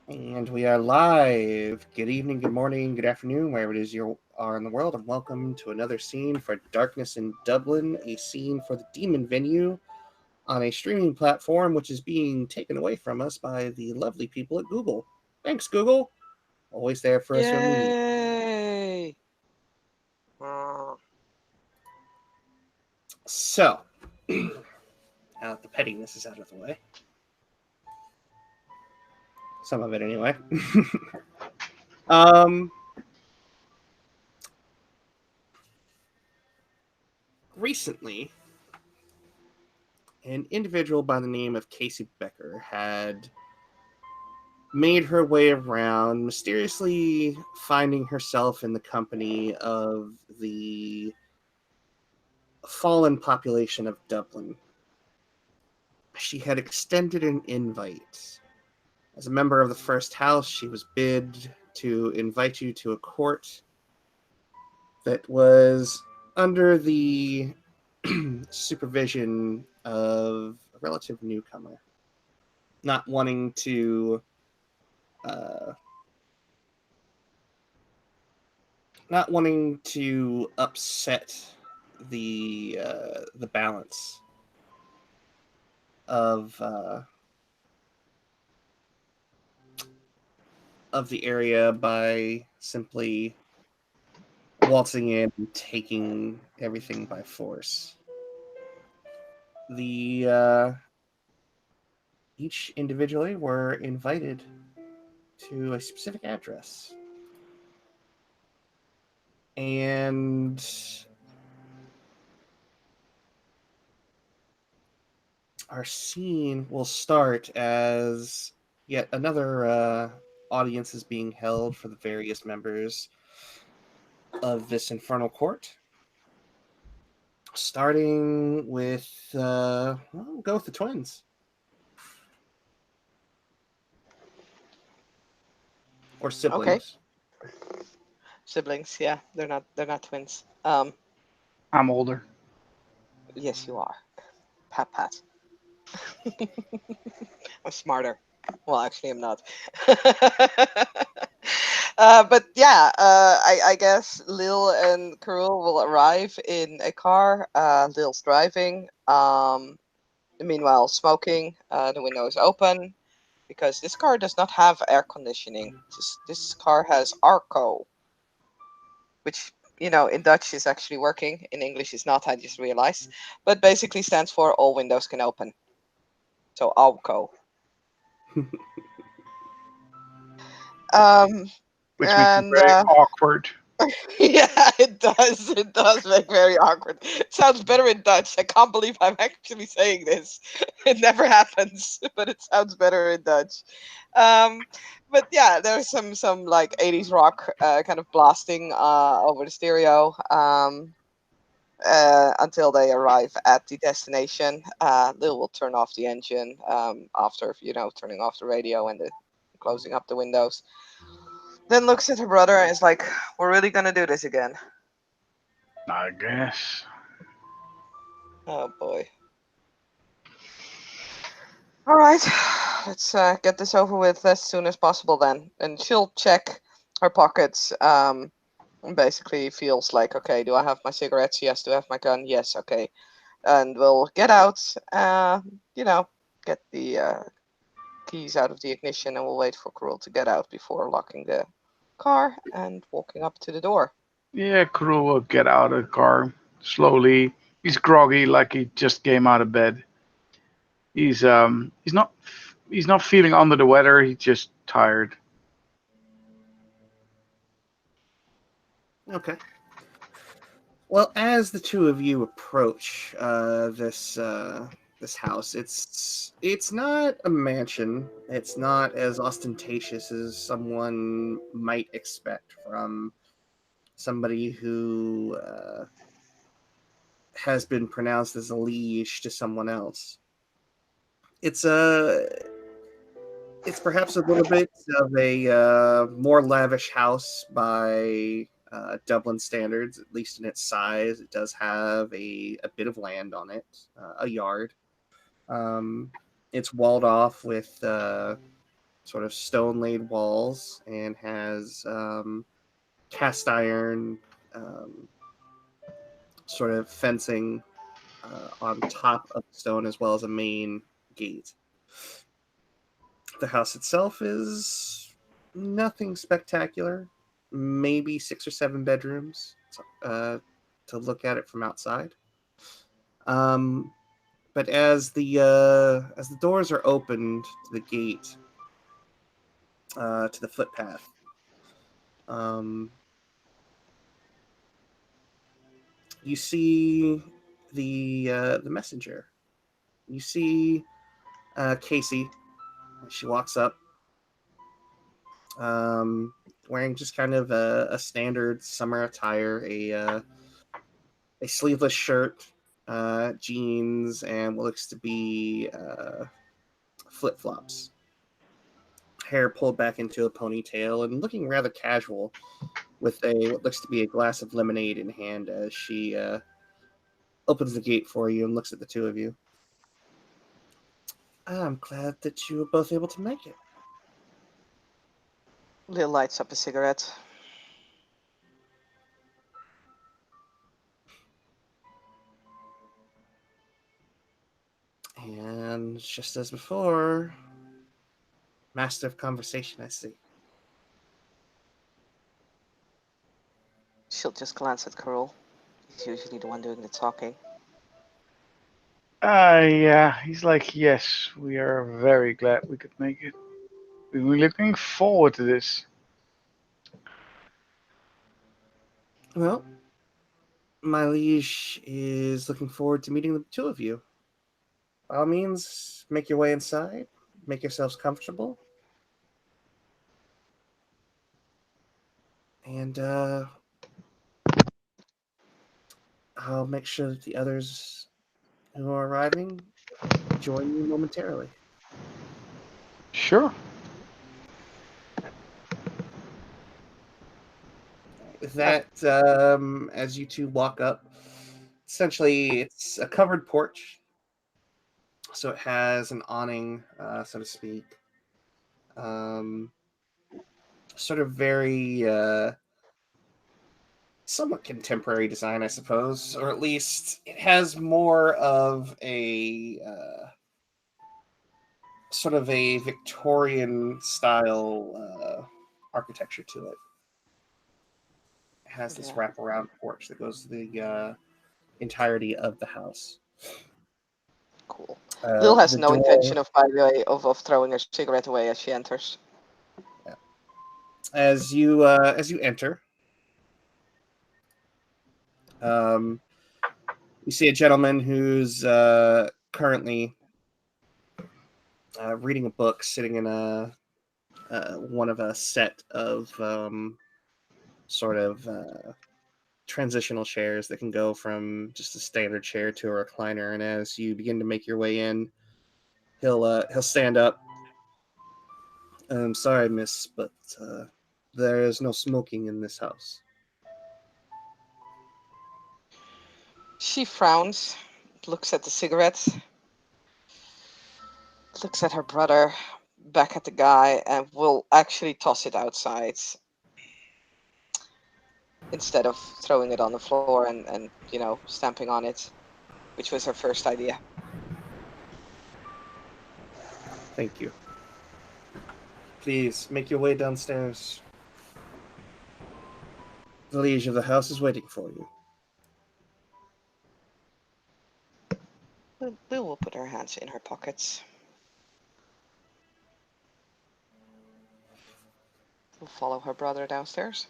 And we are live. Good evening, good morning, good afternoon, wherever it is you are in the world, and welcome to another scene for Darkness in Dublin, a scene for the Demon Venue on a streaming platform which is being taken away from us by the lovely people at Google. Thanks, Google. Always there for us when we need. Yay! Uh, So, now that the pettiness is out of the way, some of it anyway. um, Recently, an individual by the name of Casey Becker had made her way around, mysteriously finding herself in the company of the fallen population of Dublin. She had extended an invite. As a member of the First House, she was bid to invite you to a court that was under the supervision of a relative newcomer, not wanting to uh, upset the balance of uh, of the area by simply waltzing in and taking everything by force. The Each individually were invited to a specific address, and our scene will start as yet another audience is being held for the various members of this infernal court. Starting with, we'll go with the twins or okay, siblings. siblings. Yeah, they're not twins. I'm older. Yes, you are. Pat, pat. I'm smarter. Well, actually, I'm not. But yeah, I guess Lil and Karul will arrive in a car. Lil's driving. Meanwhile, smoking. The window is open because this car does not have air conditioning. This car has Arco, which in Dutch is actually working. In English is not. I just realized, but basically stands for all windows can open. So Arco. Um, Which makes it and very awkward. yeah, it does. It does make very awkward. It sounds better in Dutch. I can't believe I'm actually saying this. It never happens, but it sounds better in Dutch. Um, but yeah, there's some like 80s rock kind of blasting over the stereo. Until they arrive at the destination. Lil will turn off the engine after turning off the radio and closing up the windows. Then looks at her brother and is like, "We're really gonna do this again?" I guess. Oh boy. All right, let's get this over with as soon as possible then. And she'll check her pockets. And basically feels like, okay, do I have my cigarettes? Yes. Do I have my gun? Yes. Okay. And we'll get out. You know, get the keys out of the ignition, and we'll wait for Cruel to get out before locking the car and walking up to the door. Yeah, Crew will get out of the car slowly. He's groggy, like he just came out of bed. He's not feeling under the weather. He's just tired. Okay. Well, as the two of you approach this house, it's not a mansion. It's not as ostentatious as someone might expect from somebody who has been pronounced as a liege to someone else. It's a it's perhaps a little bit of a more lavish house by Dublin standards, at least in its size. It does have a bit of land on it, a yard. Um, it's walled off with sort of stone-laid walls and has cast iron sort of fencing on top of the stone, as well as a main gate. The house itself is nothing spectacular. Maybe 6 or 7 bedrooms to look at it from outside. But as the doors are opened to the gate, to the footpath, you see the messenger. You see Casey. She walks up, wearing just kind of a standard summer attire, a sleeveless shirt, jeans, and what looks to be flip flops. Hair pulled back into a ponytail, and looking rather casual, with what looks to be a glass of lemonade in hand as she opens the gate for you and looks at the two of you. I'm glad that you were both able to make it. Lil lights up a cigarette. And just as before, master of conversation, I see. She'll just glance at Curl. He's usually the one doing the talking. Yeah, he's like, yes, we are very glad we could make it. We were looking forward to this. Well, my liege is looking forward to meeting the two of you. By all means, make your way inside, make yourselves comfortable, and I'll make sure that the others who are arriving join you momentarily. Sure. With that, as you two walk up, essentially it's a covered porch, so it has an awning, so to speak. Sort of very somewhat contemporary design, I suppose, or at least it has more of a sort of a Victorian style architecture to it. It has this wraparound porch that goes to the entirety of the house. Cool. Lil has The no door, intention of, by the way, of throwing her cigarette away as she enters. as you enter, you see a gentleman who's currently reading a book, sitting in one of a set of sort of transitional chairs that can go from just a standard chair to a recliner. And as you begin to make your way in, he'll stand up. I'm sorry, miss, but there is no smoking in this house. She frowns, looks at the cigarette, looks at her brother, back at the guy, and will actually toss it outside instead of throwing it on the floor and stamping on it, which was her first idea. Thank you. Please make your way downstairs. The liege of the house is waiting for you. Lil will put her hands in her pockets. Will follow her brother downstairs.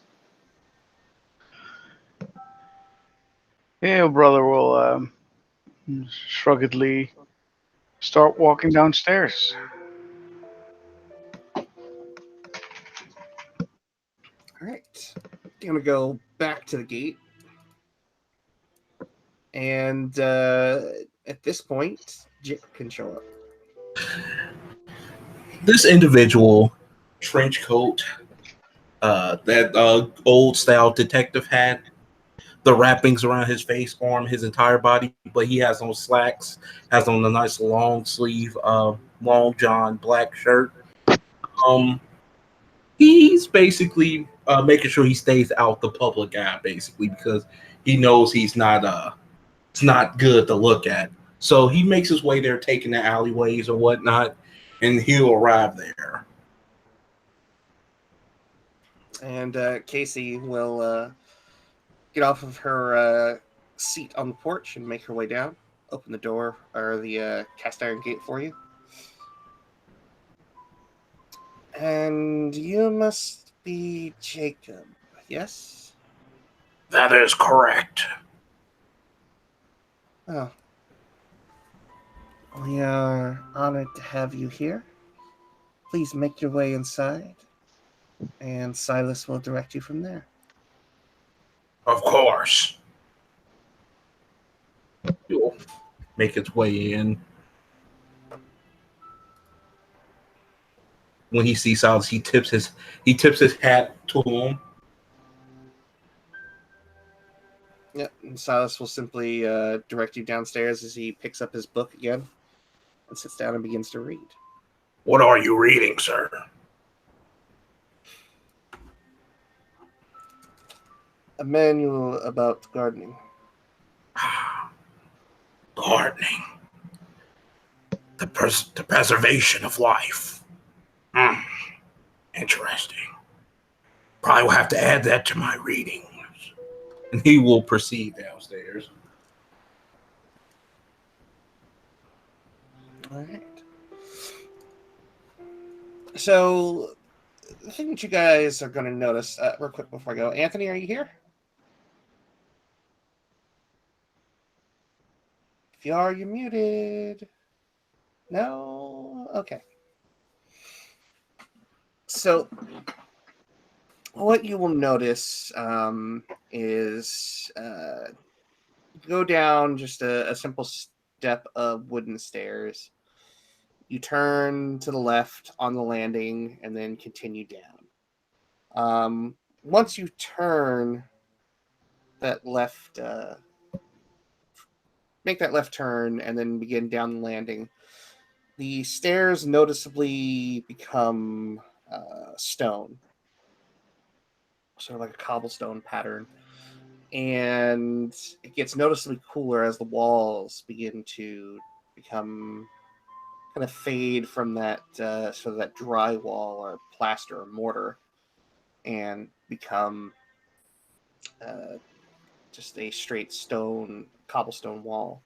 Yeah, your brother will shruggedly start walking downstairs. All right. I'm going to go back to the gate. And at this point, Jip can show up. This individual, trench coat, that old style detective hat, the wrappings around his face, arm, his entire body, but he has on slacks, has on a nice long sleeve, long john black shirt. He's basically making sure he stays out the public eye, basically, because he knows it's not good to look at. So he makes his way there, taking the alleyways or whatnot, and he'll arrive there. And Casey will get off of her seat on the porch and make her way down. Open the door or the cast iron gate for you. And you must be Jacob, yes? That is correct. Oh. We are honored to have you here. Please make your way inside, and Silas will direct you from there. Of course. He'll make its way in. When he sees Silas, he tips his hat to him. Yep, and Silas will simply direct you downstairs as he picks up his book again and sits down and begins to read. What are you reading, sir? A manual about gardening. Gardening. The preservation of life. Interesting. Probably will have to add that to my readings. And he will proceed downstairs. All right. So, the thing that you guys are going to notice, real quick before I go, Anthony, are you here? If you are, you're muted. No? Okay. So, what you will notice is go down just a simple step of wooden stairs. You turn to the left on the landing and then continue down. Once you turn that left, make that left turn and then begin down the landing, the stairs noticeably become stone, sort of like a cobblestone pattern. And it gets noticeably cooler as the walls begin to become kind of fade from that sort of that drywall or plaster or mortar and become just a straight cobblestone wall.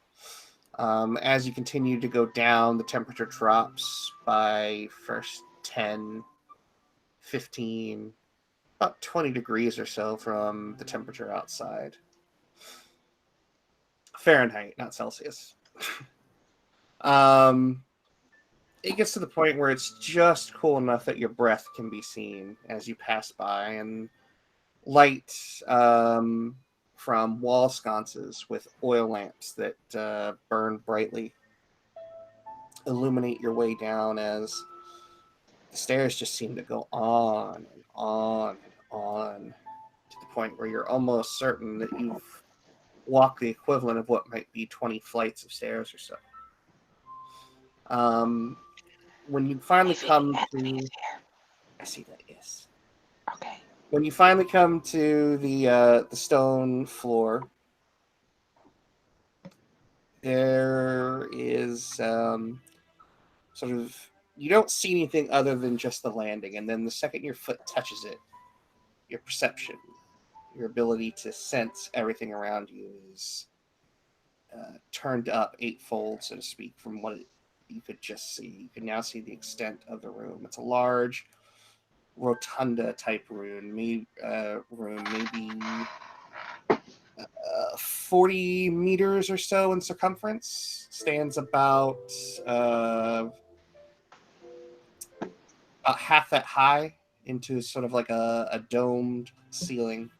As you continue to go down, the temperature drops by first 10, 15, about 20 degrees or so from the temperature outside. Fahrenheit, not Celsius. It gets to the point where it's just cool enough that your breath can be seen as you pass by, and light from wall sconces with oil lamps that burn brightly illuminate your way down as the stairs just seem to go on and on and on to the point where you're almost certain that you've walked the equivalent of what might be 20 flights of stairs or so. When you finally come to... I see that, yes. Okay. When you finally come to the stone floor, there is sort of... You don't see anything other than just the landing, and then the second your foot touches it, your perception, your ability to sense everything around you is turned up eightfold, so to speak, from what you could just see. You can now see the extent of the room. It's a large rotunda type room, maybe 40 meters or so in circumference. Stands about half that high into sort of like a domed ceiling.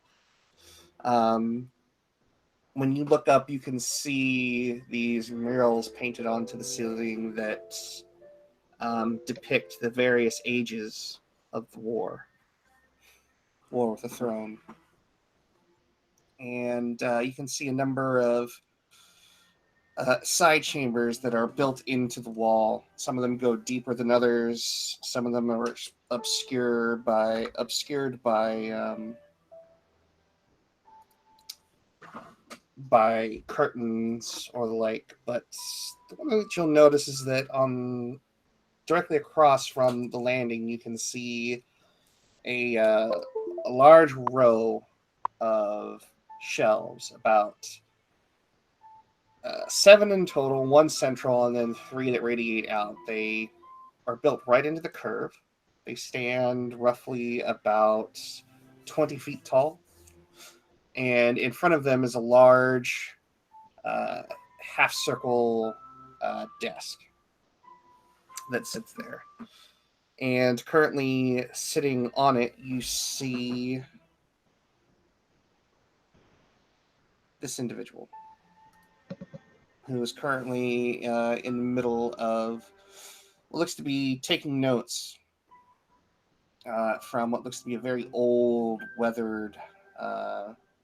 When you look up, you can see these murals painted onto the ceiling that depict the various ages of the War with the Throne. And you can see a number of side chambers that are built into the wall. Some of them go deeper than others. Some of them are obscured by curtains or the like. But the one that you'll notice is that on directly across from the landing, you can see a large row of shelves, about 7 in total, 1 central, and then 3 that radiate out. They are built right into the curve. They stand roughly about 20 feet tall, and in front of them is a large half circle desk that sits there. And currently sitting on it, you see this individual who is currently in the middle of what looks to be taking notes from what looks to be a very old, weathered,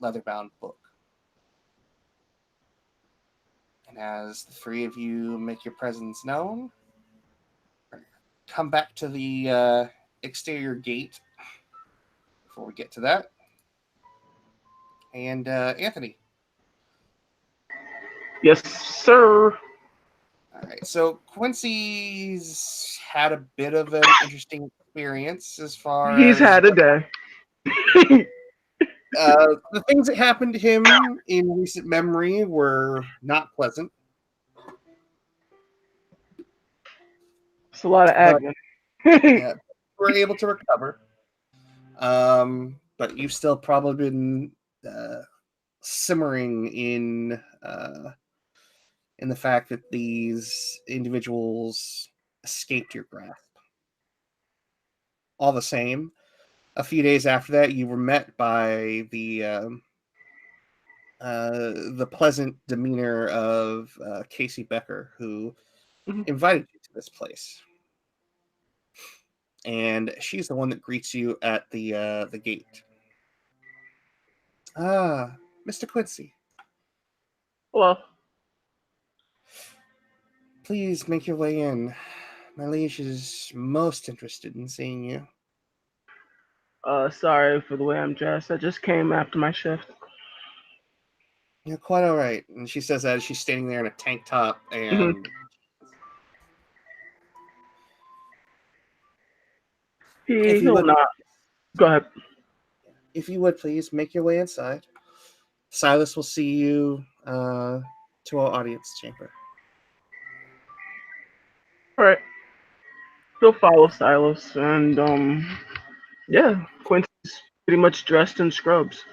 leather-bound book. And as the 3 of you make your presence known, come back to the exterior gate before we get to that. And Anthony. Yes, sir. All right, so Quincy's had a bit of an interesting experience as far He's as had a day. the things that happened to him in recent memory were not pleasant. It's a lot of But agony. yeah, we're able to recover. But you've still probably been simmering in the fact that these individuals escaped your grasp. All the same, a few days after that, you were met by the pleasant demeanor of Casey Becker, who invited you to this place. And she's the one that greets you at the gate. Ah, Mr. Quincy. Well, Please make your way in. My liege is most interested in seeing you. sorry for the way I'm dressed. I just came after my shift. You're quite all right. And she says that as she's standing there in a tank top and if you He'll would, not. Go ahead. if you would please make your way inside. Silas will see you to our audience chamber. All right. He'll follow Silas, and yeah, Quincy's pretty much dressed in scrubs.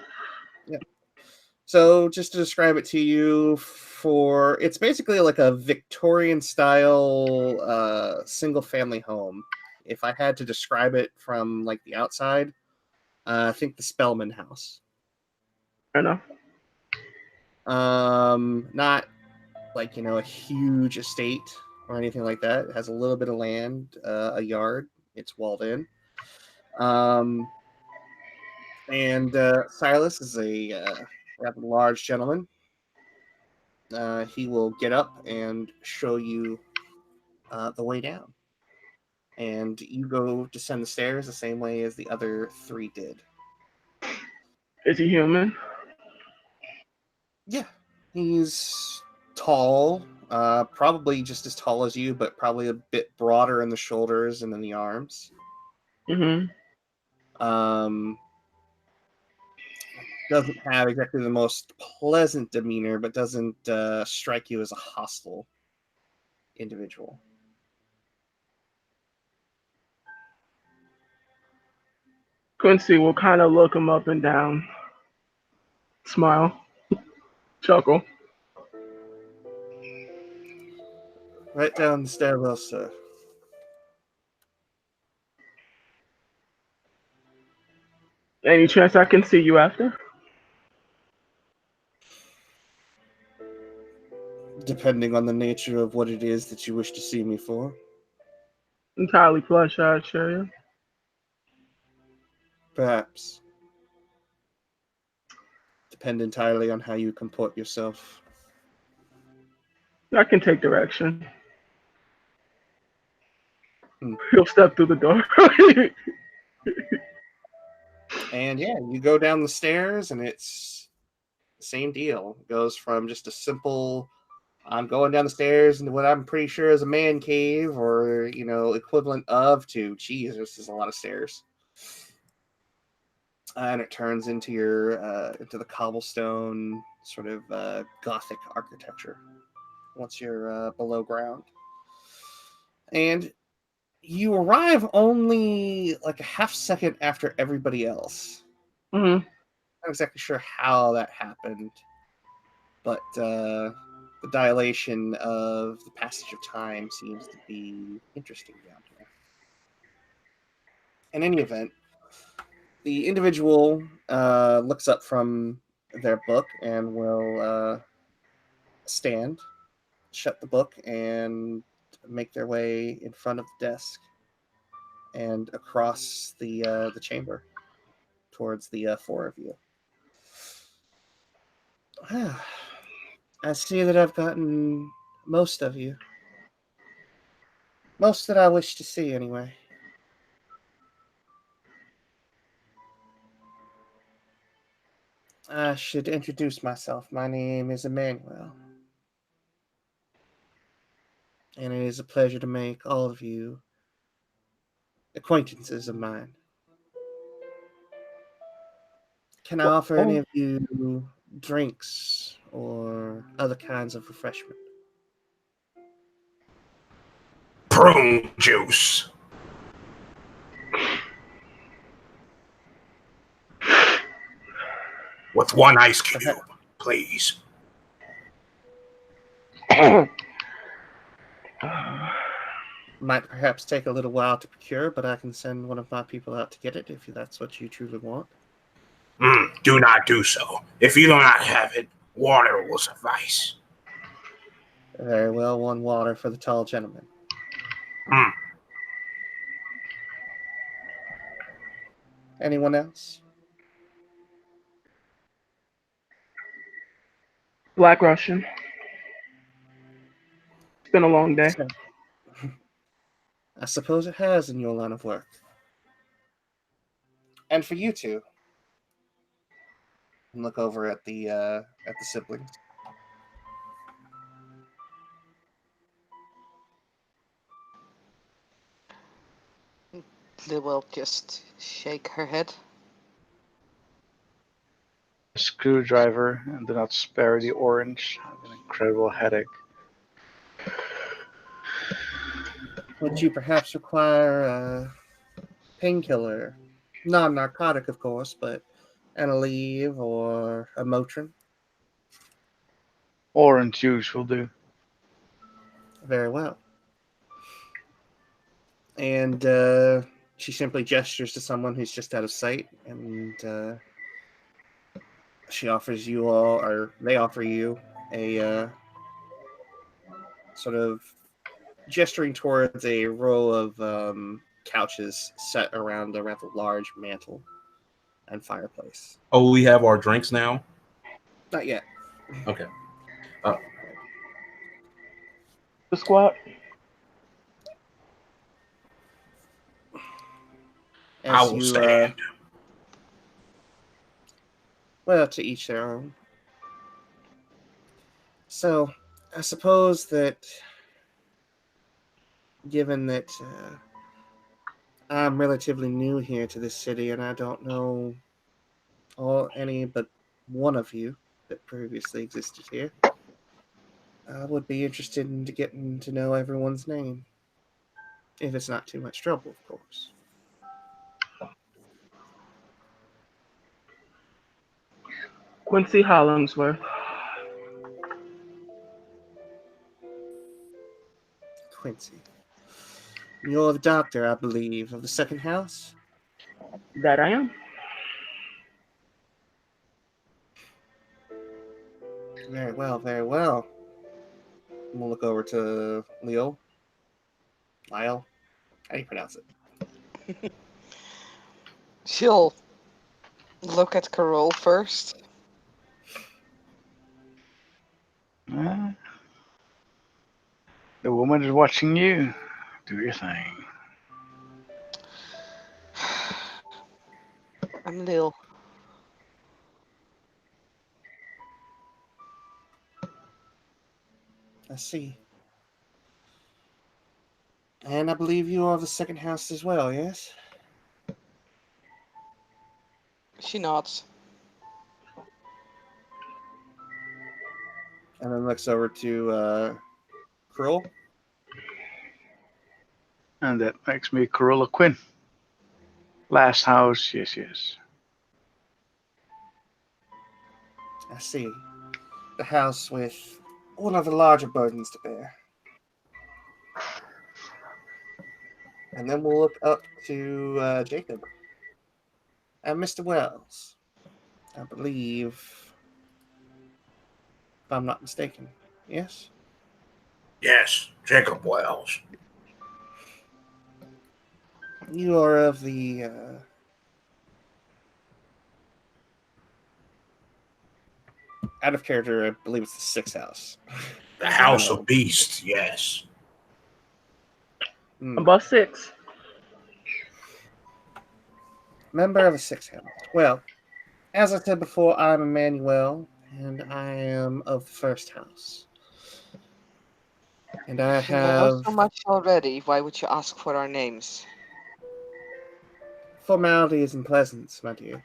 Yeah. So just to describe it to you, it's basically like a Victorian style single family home. If I had to describe it from like the outside, I think the Spellman house. I know. Not like a huge estate or anything like that. It has a little bit of land, a yard. It's walled in. And Silas is a rather large gentleman. He will get up and show you the way down. And you go descend the stairs the same way as the other 3 did. Is he human? Yeah, he's tall, probably just as tall as you, but probably a bit broader in the shoulders and in the arms. Um, doesn't have exactly the most pleasant demeanor, but doesn't strike you as a hostile individual. Quincy will kind of look him up and down, smile, chuckle. Right down the stairwell, sir. Any chance I can see you after? Depending on the nature of what it is that you wish to see me for. Entirely plush, I assure you. Perhaps. Depend entirely on how you comport yourself. I can take direction. Hmm. He'll step through the door. And yeah, you go down the stairs, and it's the same deal. It goes from just a simple, I'm going down the stairs into what I'm pretty sure is a man cave, or equivalent of, to, geez, this is a lot of stairs. And it turns into into the cobblestone sort of Gothic architecture once you're below ground. And you arrive only like a half second after everybody else. hmm Not exactly sure how that happened, but the dilation of the passage of time seems to be interesting down here. In any event, the individual looks up from their book and will stand, shut the book, and make their way in front of the desk and across the chamber towards the four of you. I see that I've gotten most of you. Most that I wish to see, anyway. I should introduce myself. My name is Emmanuel. And it is a pleasure to make all of you acquaintances of mine. Can I offer any Oh, of you drinks or other kinds of refreshment? Prune juice. With one ice cube, Perhaps, please. might perhaps take a little while to procure, but I can send one of my people out to get it if that's what you truly want. Do not do so. If you do not have it, water will suffice. Very well, one water for the tall gentleman. Mm. Anyone else? Black Russian. It's been a long day. So, I suppose it has in your line of work. And for you two, look over at the siblings. Lil will just shake her head. A screwdriver and do not spare the orange. I have an incredible headache. Would you perhaps require a painkiller? Non-narcotic, of course, but an Aleve or a Motrin? Orange juice will do. Very well. And she simply gestures to someone who's just out of sight, and she offers you all, or they offer you a sort of gesturing towards a row of couches set around a rather large mantle and fireplace. Oh, we have our drinks now? Not yet. Okay. The squat. I As will you, stand. well, to each their own. So, I suppose that, given that I'm relatively new here to this city and I don't know any but one of you that previously existed here, I would be interested in getting to know everyone's name. If it's not too much trouble, of course. Quincy Hollingsworth. Quincy. You're the doctor, I believe, of the second house? That I am. Very well, very well. We'll look over to Leo. Lyle. How do you pronounce it? She'll look at Carol first. Uh, The woman is watching you. Do your thing. I'm Lil. I see. And I believe you are of the second house as well, yes? She nods. And then looks over to Cruel. And that makes me Corolla Quinn. Last house, yes. I see. The house with one of the larger burdens to bear. And then we'll look up to Jacob. And Mr. Wells. I believe, if I'm not mistaken. Yes? Yes, Jacob Wells. You are of the out of character, I believe it's the sixth house. The House of Beasts, yes. About 6. Member of the sixth house. Well, as I said before, I'm Emmanuel, and I am of the first house. And I You know have so much already. Why would you ask for our names? formalities and pleasance, my dear.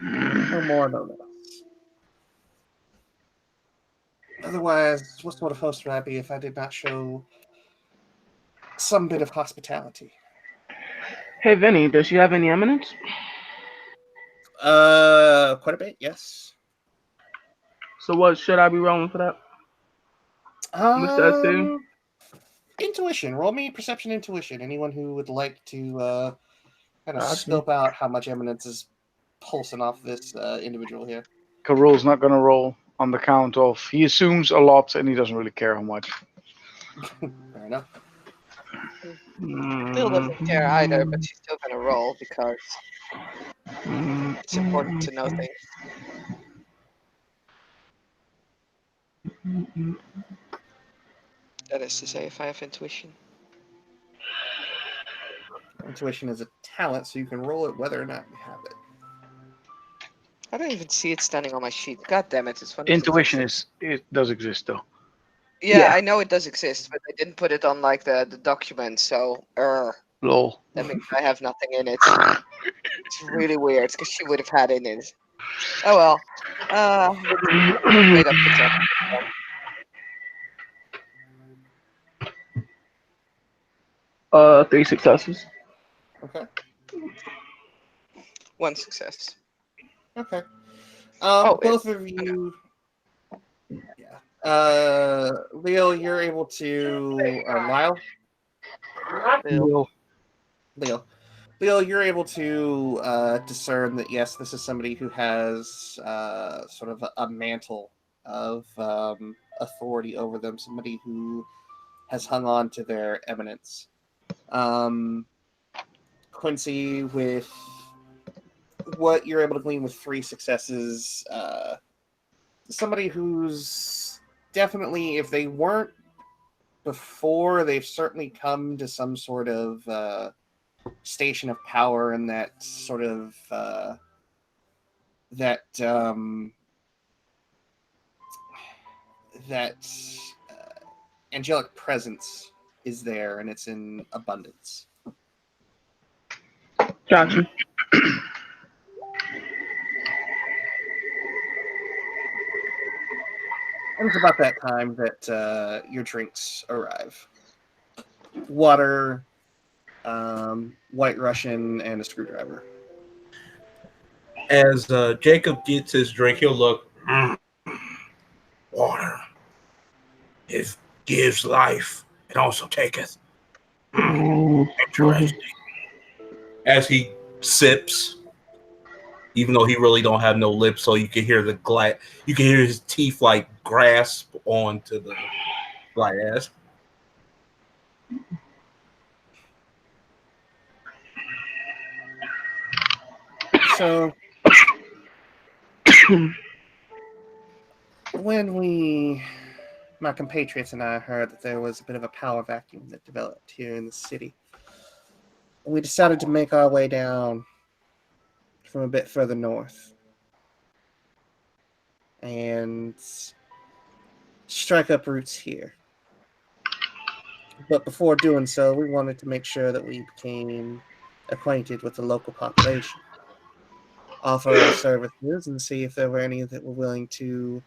No more, no less. Otherwise, what sort of host would I be if I did not show some bit of hospitality? Hey, Vinny, does she have any eminence? Quite a bit, yes. So what should I be rolling for that? Mr. SC? Intuition. Roll me perception, intuition. Anyone who would like to kind of Gotcha. scope out how much eminence is pulsing off this individual here. Carol's not gonna roll on the count of he assumes a lot and he doesn't really care how much. Fair enough. Lil doesn't care either, but she's still gonna roll because it's important to know things. That is to say, if I have intuition. Intuition is a talent, so you can roll it whether or not you have it. I don't even see it standing on my sheet. God damn it! It's one. Intuition it does exist though. Yeah, I know it does exist, but I didn't put it on like the document, so Lol. that means I have nothing in it. It's really weird because she would have had it in it. Oh well. Made up the check. 3 successes. Okay. 1 success. Okay. Both Both of you. Yeah. Leo, you're able to. Lyle. Lil. Leo, you're able to discern that yes, this is somebody who has sort of a mantle of authority over them. Somebody who has hung on to their eminence. Quincy, with what you're able to glean with 3 successes, somebody who's definitely, if they weren't before, they've certainly come to some sort of station of power and that sort of that angelic presence is there, and it's in abundance. Gotcha. And it's about that time that your drinks arrive. Water, White Russian, and a screwdriver. As Jacob gets his drink, he'll look. Water. It gives life. It also taketh. Interesting. As he sips, even though he really don't have no lips, so you can hear the glass. You can hear his teeth like grasp onto the glass. So when my compatriots and I heard that there was a bit of a power vacuum that developed here in the city, we decided to make our way down from a bit further north and strike up roots here. But before doing so, we wanted to make sure that we became acquainted with the local population, offer our services, and see if there were any that were willing to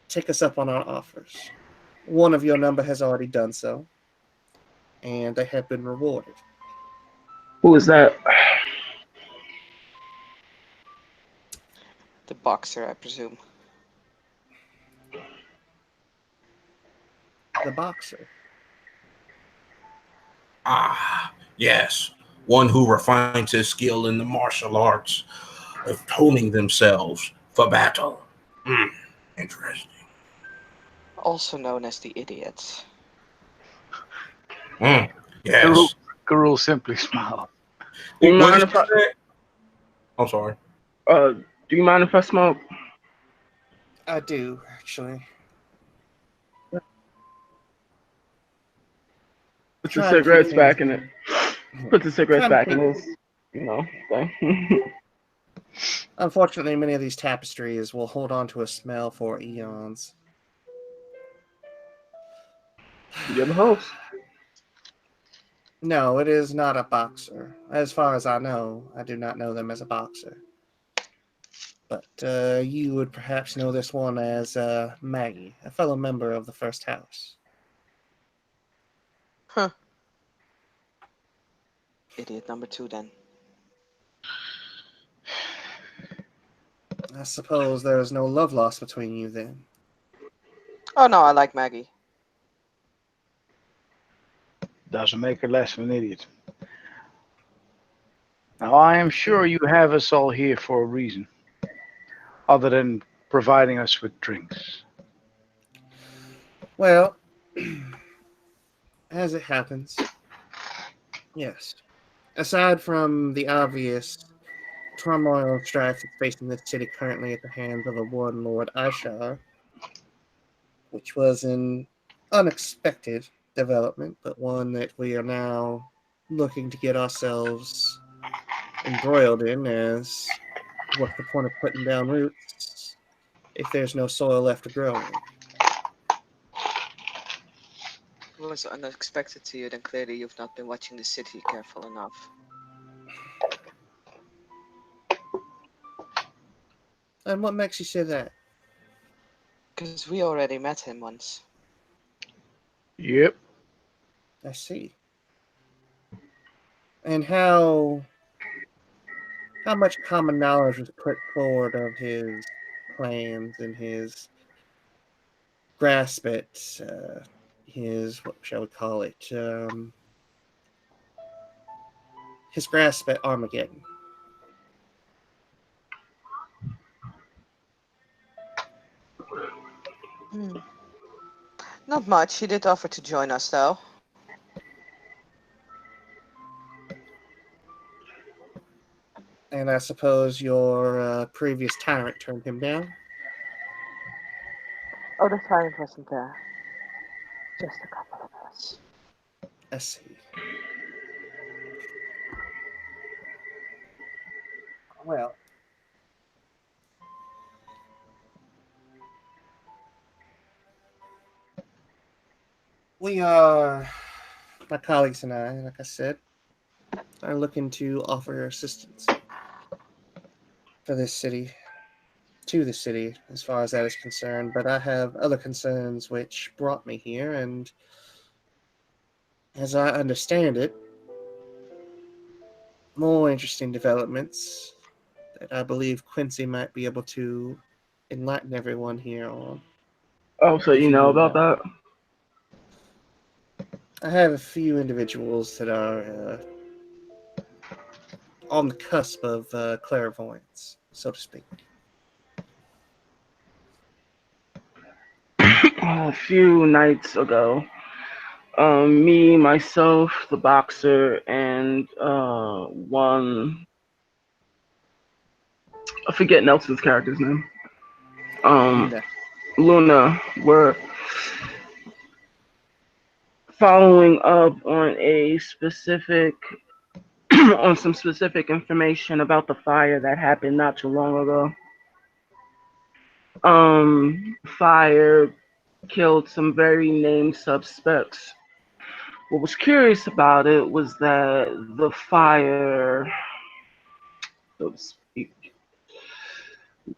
take us up on our offers. One of your number has already done so, and they have been rewarded. Who is that? The boxer, I presume. The boxer. Ah, yes. One who refines his skill in the martial arts of toning themselves for battle. Hmm, interesting. Also known as the idiots. Hmm, Karul, yes. Karul simply smiled. Do you What mind did if you I? say? I'm sorry. Do you mind if I smoke? I do, actually. Put the Trying to keep cigarettes things. back in it. Put the cigarettes Trying to back keep. in this, thing. Unfortunately, many of these tapestries will hold on to a smell for eons. You're the host. No, it is not a boxer. As far as I know, I do not know them as a boxer. But you would perhaps know this one as Maggie, a fellow member of the first house. Huh. Idiot number 2 then. I suppose there is no love lost between you then. Oh no, I like Maggie. Doesn't make her less of an idiot. Now, I am sure you have us all here for a reason, other than providing us with drinks. Well, as it happens, yes. Aside from the obvious turmoil and strife that's facing the city currently at the hands of a one Lord Ishar, which was an unexpected development, but one that we are now looking to get ourselves embroiled in, as what's the point of putting down roots if there's no soil left to grow in? It was unexpected to you, then clearly you've not been watching the city careful enough. And what makes you say that? Because we already met him once. Yep. I see. And how much common knowledge was put forward of his plans and his grasp at his, what shall we call it, his grasp at Armageddon. Hmm. Not much. He did offer to join us though. And I suppose your previous tyrant turned him down? Oh, the tyrant wasn't there. Just a couple of us. I see. Well, we are, my colleagues and I, like I said, are looking to offer assistance for this city, to the city, as far as that is concerned. But I have other concerns which brought me here, and as I understand it, more interesting developments that I believe Quincy might be able to enlighten everyone here on. Oh, so If you you know would about like. that? I have a few individuals that are on the cusp of clairvoyance, so to speak. A few nights ago, me, myself, the boxer, and one. I forget Nelson's character's name. um, Luna. Luna were following up on a specific on some specific information about the fire that happened not too long ago. Fire killed some very named suspects. What was curious about it was that the fire, so to speak,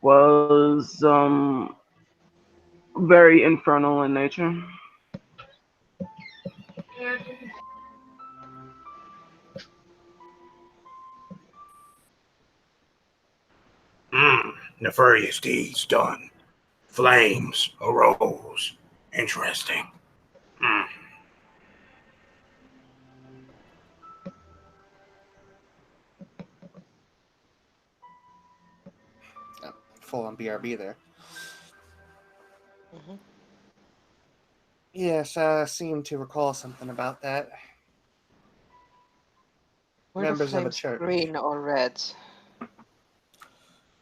was very infernal in nature. Nefarious deeds done. Flames arose. Interesting. Mm. Oh, full on BRB there. Hmm. Yes, I seem to recall something about that. Were the Members of a flames church. green or red?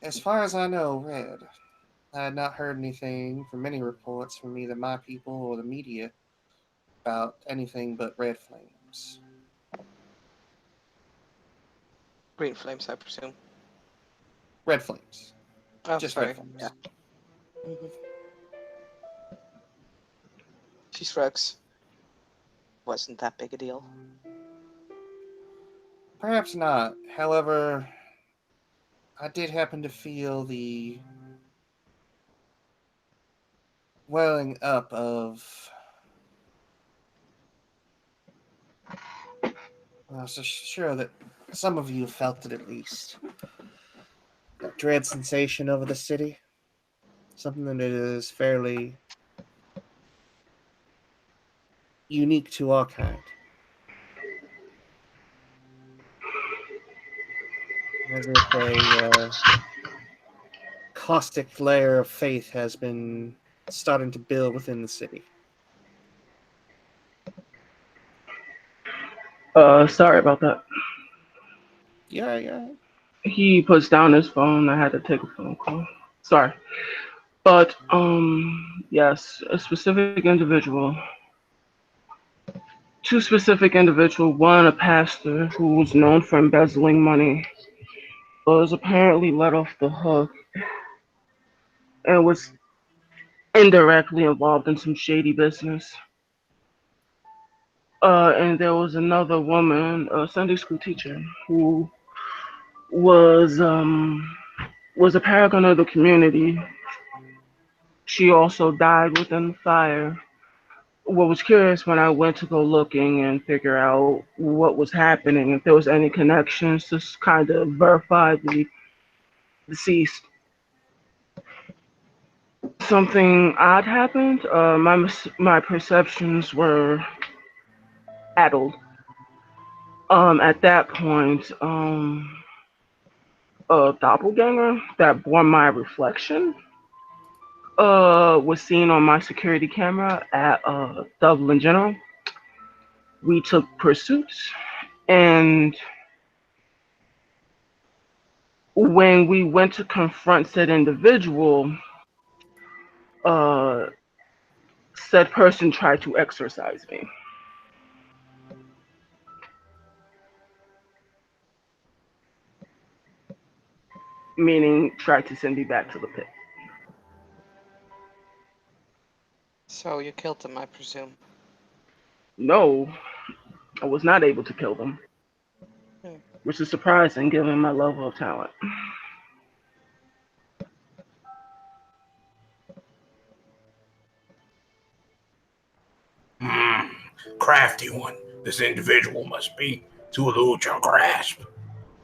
As far as I know, red. I had not heard anything from any reports from either my people or the media about anything but red flames. Green flames, I presume. Red flames. Oh, Just sorry. red flames. Yeah. Hmm. She shrugs. Wasn't that big a deal. Perhaps not. However, I did happen to feel the welling up of. I'm so sure that some of you felt it at least. That dread sensation over the city. Something that is fairly unique to our kind. As if a caustic layer of faith has been starting to build within the city. Sorry about that. Yeah, yeah. He puts down his phone. I had to take a phone call. Sorry. But yes, a specific individual, two specific individual, one a pastor who was known for embezzling money, was apparently let off the hook and was indirectly involved in some shady business. And there was another woman, a Sunday school teacher, who was was a paragon of the community. She also died within the fire. What was curious when I went to go looking and figure out what was happening, if there was any connections to kind of verify the deceased. Something odd happened. My perceptions were addled. At that point, a doppelganger that bore my reflection was seen on my security camera at Dublin General. We took pursuits, and when we went to confront said individual, uh, said person tried to exorcise me, meaning tried to send me back to the pit. So you killed them, I presume. No, I was not able to kill them, Hmm. which is surprising given my level of talent. Hmm. Crafty one. This individual must be to elude your grasp.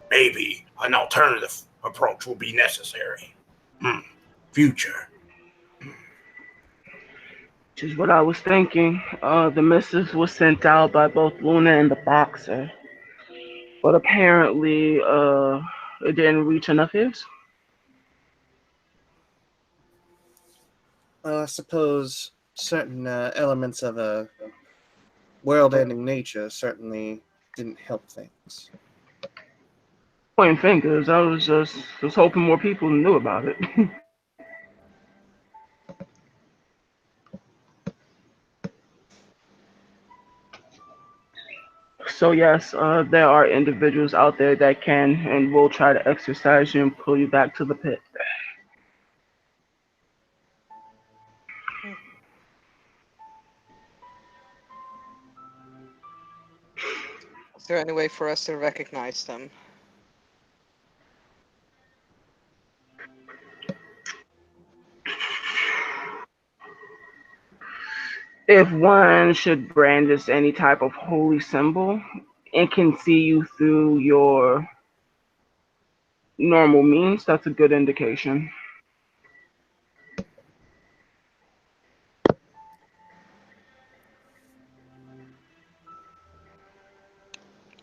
Maybe an alternative approach will be necessary. Hmm. Future. Which is what I was thinking. The missive was sent out by both Luna and the boxer, but apparently, it didn't reach enough ears. Well, I suppose certain elements of a world-ending nature certainly didn't help things. Pointing fingers. I was just hoping more people knew about it. So yes, there are individuals out there that can and will try to exercise you and pull you back to the pit. Hmm. Is there any way for us to recognize them? If one should brandish any type of holy symbol and can see you through your normal means, that's a good indication.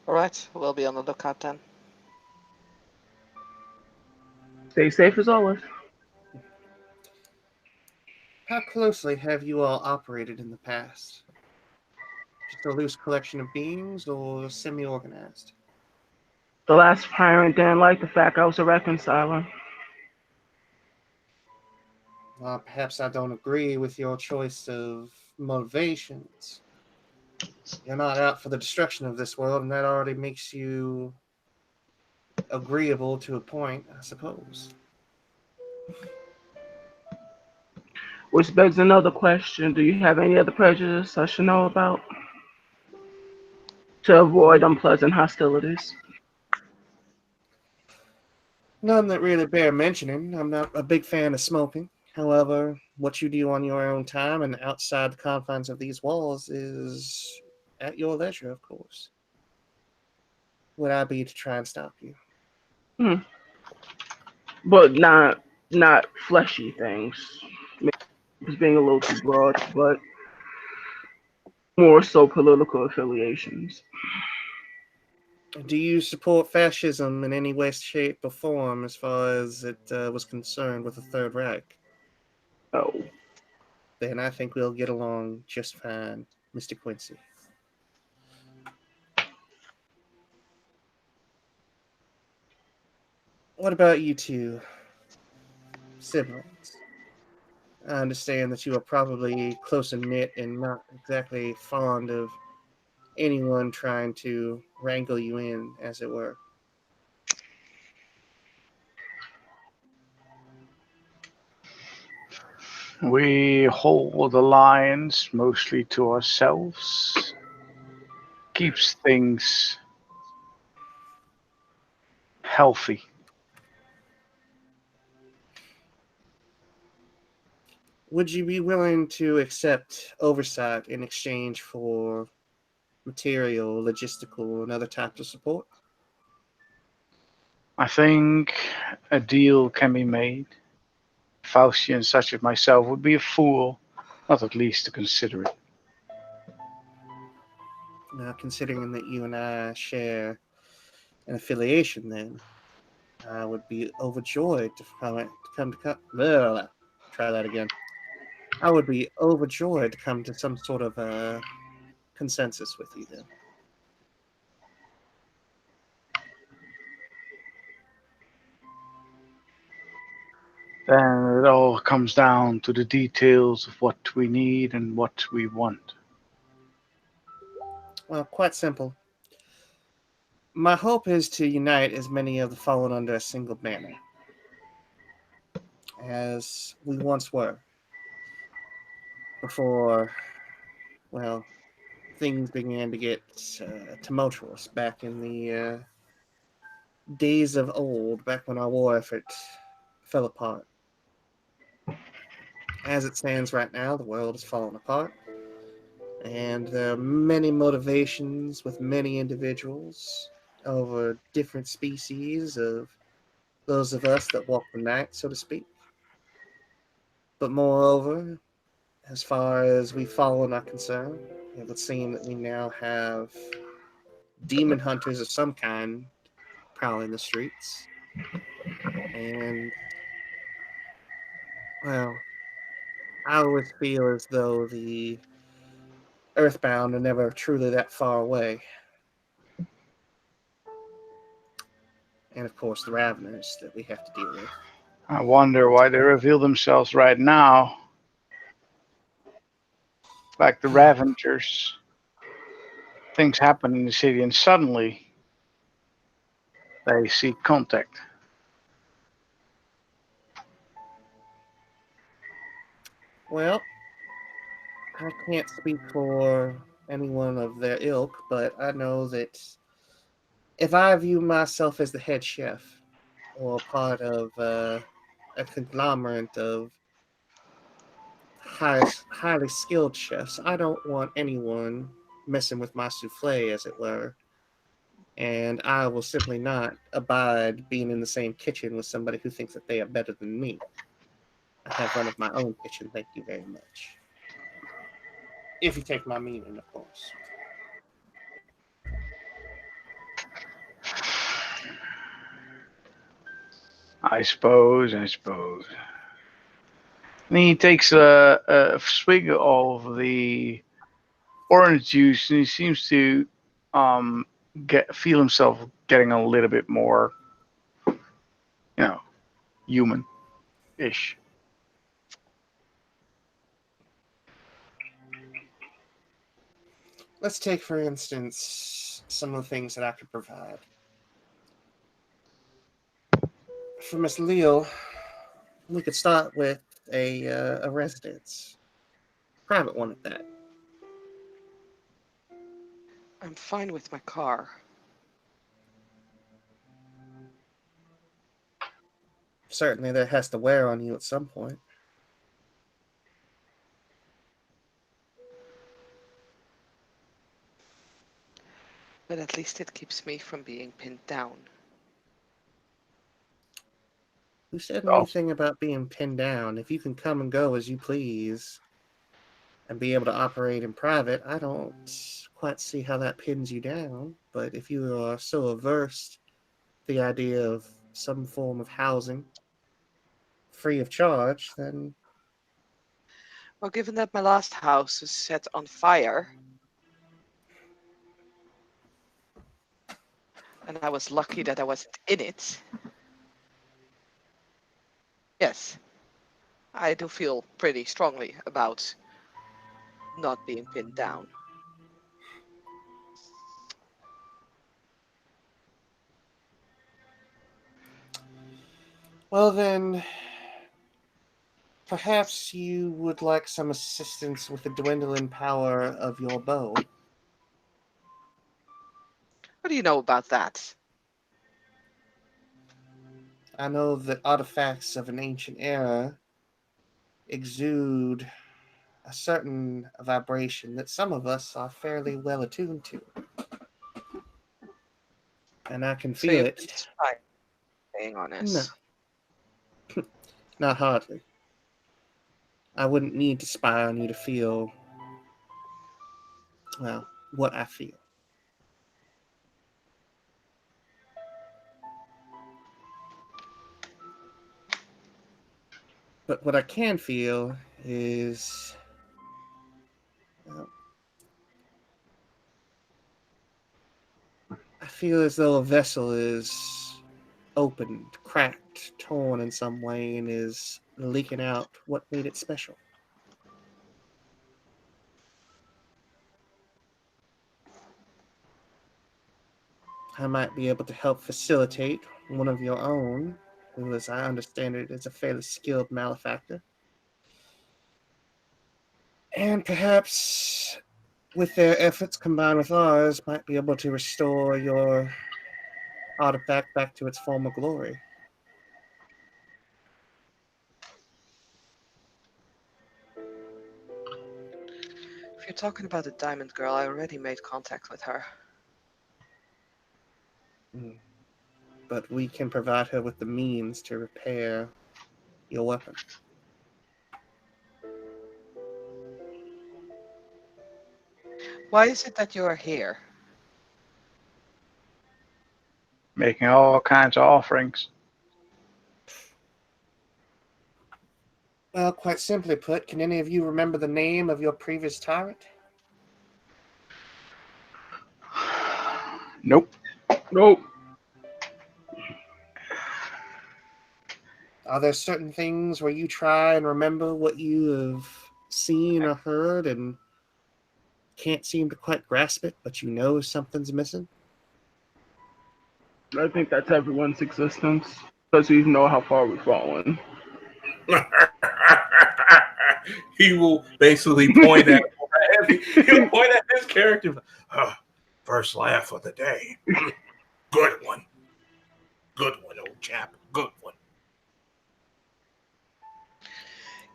All right, we'll be on the lookout then. Stay safe as always. How closely have you all operated in the past? Just a loose collection of beings or semi organized? The last tyrant didn't like the fact I was a reconciler. Perhaps I don't agree with your choice of motivations. You're not out for the destruction of this world, and that already makes you agreeable to a point, I suppose. Which begs another question. Do you have any other prejudice I should know about to avoid unpleasant hostilities? None that really bear mentioning. I'm not a big fan of smoking. However, what you do on your own time and outside the confines of these walls is at your leisure, of course. Would I be to try and stop you? Hmm. But not fleshy things. Maybe it's being a little too broad, but more so political affiliations. Do you support fascism in any way, shape, or form as far as it was concerned with the Third Reich? Oh, Then I think we'll get along just fine, Mr. Quincy. What about you two siblings? I understand that you are probably close knit and not exactly fond of anyone trying to wrangle you in, as it were. We hold the lines mostly to ourselves. Keeps things healthy. Would you be willing to accept oversight in exchange for material, logistical, and other types of support? I think a deal can be made. Faustian such as myself would be a fool not at least to consider it. Now, considering that you and I share an affiliation, then I would be overjoyed to try that again. I would be overjoyed to come to some sort of a consensus with you then. Then it all comes down to the details of what we need and what we want. Well, quite simple. My hope is to unite as many of the fallen under a single banner as we once were before, well, things began to get tumultuous back in the days of old, back when our war effort fell apart. As it stands right now, the world is falling apart, and there are many motivations with many individuals over different species of those of us that walk the night, so to speak. But moreover, as far as we fallen are concerned, it would seem that we now have demon hunters of some kind prowling the streets. And, well, I always feel as though the Earthbound are never truly that far away. And, of course, the Raveners that we have to deal with. I wonder why they reveal themselves right now, like the Ravengers. things happen in the city, and suddenly they seek contact. Well, I can't speak for anyone of their ilk, but I know that if I view myself as the head chef or part of a conglomerate of highly skilled chefs, I don't want anyone messing with my souffle, as it were. And I will simply not abide being in the same kitchen with somebody who thinks that they are better than me. I have run of my own kitchen, thank you very much. If you take my meaning, of course. I suppose. And he takes a swig of the orange juice, and he seems to um, feel himself getting a little bit more, human-ish. Let's take, for instance, some of the things that I could provide. For Miss Leal, we could start with a residence, private one at that. I'm fine with my car. Certainly, that has to wear on you at some point. But at least it keeps me from being pinned down. Who said Oh, anything about being pinned down? If you can come and go as you please and be able to operate in private, I don't quite see how that pins you down. But if you are so averse to the idea of some form of housing free of charge, then Well, given that my last house was set on fire, and I was lucky that I wasn't in it, yes, I do feel pretty strongly about not being pinned down. well then perhaps you would like some assistance with the dwindling power of your bow. What do you know about that? I know that artifacts of an ancient era exude a certain vibration that some of us are fairly well attuned to. And I can So feel you've it. been spying on No, us. not hardly. I wouldn't need to spy on you to feel, well, what I feel. But what I can feel is, well, I feel as though a vessel is opened, cracked, torn in some way, and is leaking out what made it special. I might be able to help facilitate one of your own, who, as I understand it, is a fairly skilled malefactor. And perhaps, with their efforts combined with ours, might be able to restore your artifact back to its former glory. If you're talking about the Diamond Girl, I already made contact with her. But we can provide her with the means to repair your weapon. Why is it that you are here? making all kinds of offerings. Well, quite simply put, can any of you remember the name of your previous tyrant? Nope. Nope. Are there certain things where you try and remember what you have seen or heard and can't seem to quite grasp it, but you know something's missing? I think that's everyone's existence because we know how far we've fallen. He will basically point at he'll point at his character. First laugh of the day. Good one. Good one, old chap. Good one.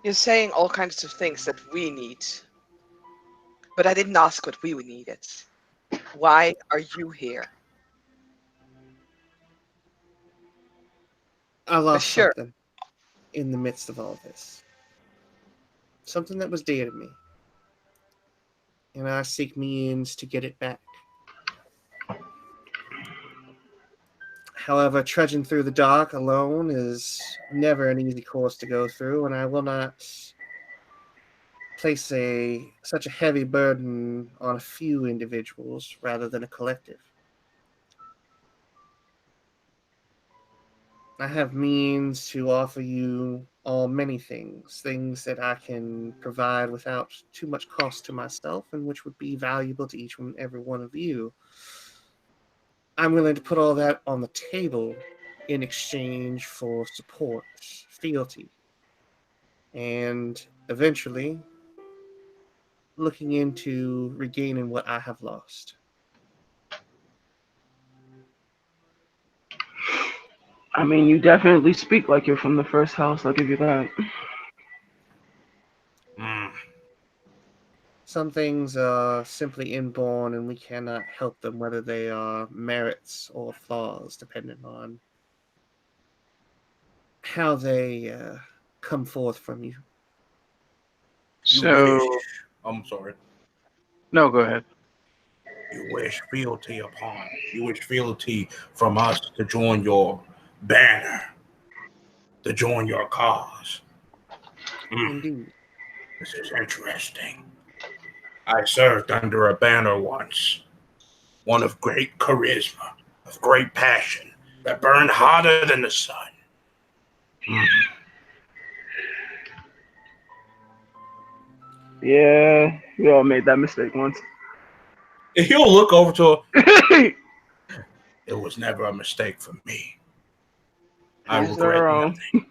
You're saying all kinds of things that we need, but I didn't ask what we needed. Why are you here? I lost Sure. something in the midst of all this. Something that was dear to me. And I seek means to get it back. However, trudging through the dark alone is never an easy course to go through, and I will not place such a heavy burden on a few individuals rather than a collective. I have means to offer you all many things, things that I can provide without too much cost to myself and which would be valuable to each and every one of you. I'm willing to put all that on the table in exchange for support, fealty, and eventually looking into regaining what I have lost. I mean, you definitely speak like you're from the first house. I'll give you that. Some things are simply inborn and we cannot help them, whether they are merits or flaws, depending on how they come forth from you. You So, wish. I'm sorry. no, go ahead. You wish fealty upon. You wish fealty from us to join your banner, to join your cause. Indeed. This is interesting. I served under a banner once, one of great charisma, of great passion, that burned hotter than the sun. Yeah, we all made that mistake once. And he'll look over to her. It was never a mistake for me. I regret nothing.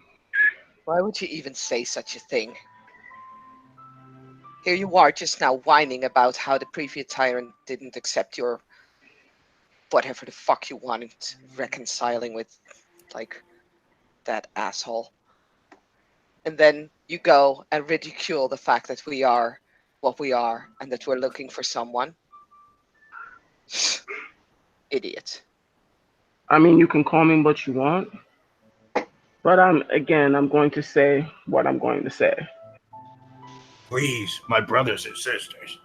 Why would you even say such a thing? Here you are just now whining about how the previous tyrant didn't accept your whatever the fuck you wanted, reconciling with, like, that asshole. And then you go and ridicule the fact that we are what we are and that we're looking for someone. Idiot. I mean, you can call me what you want, but I'm going to say what I'm going to say. Please, my brothers and sisters,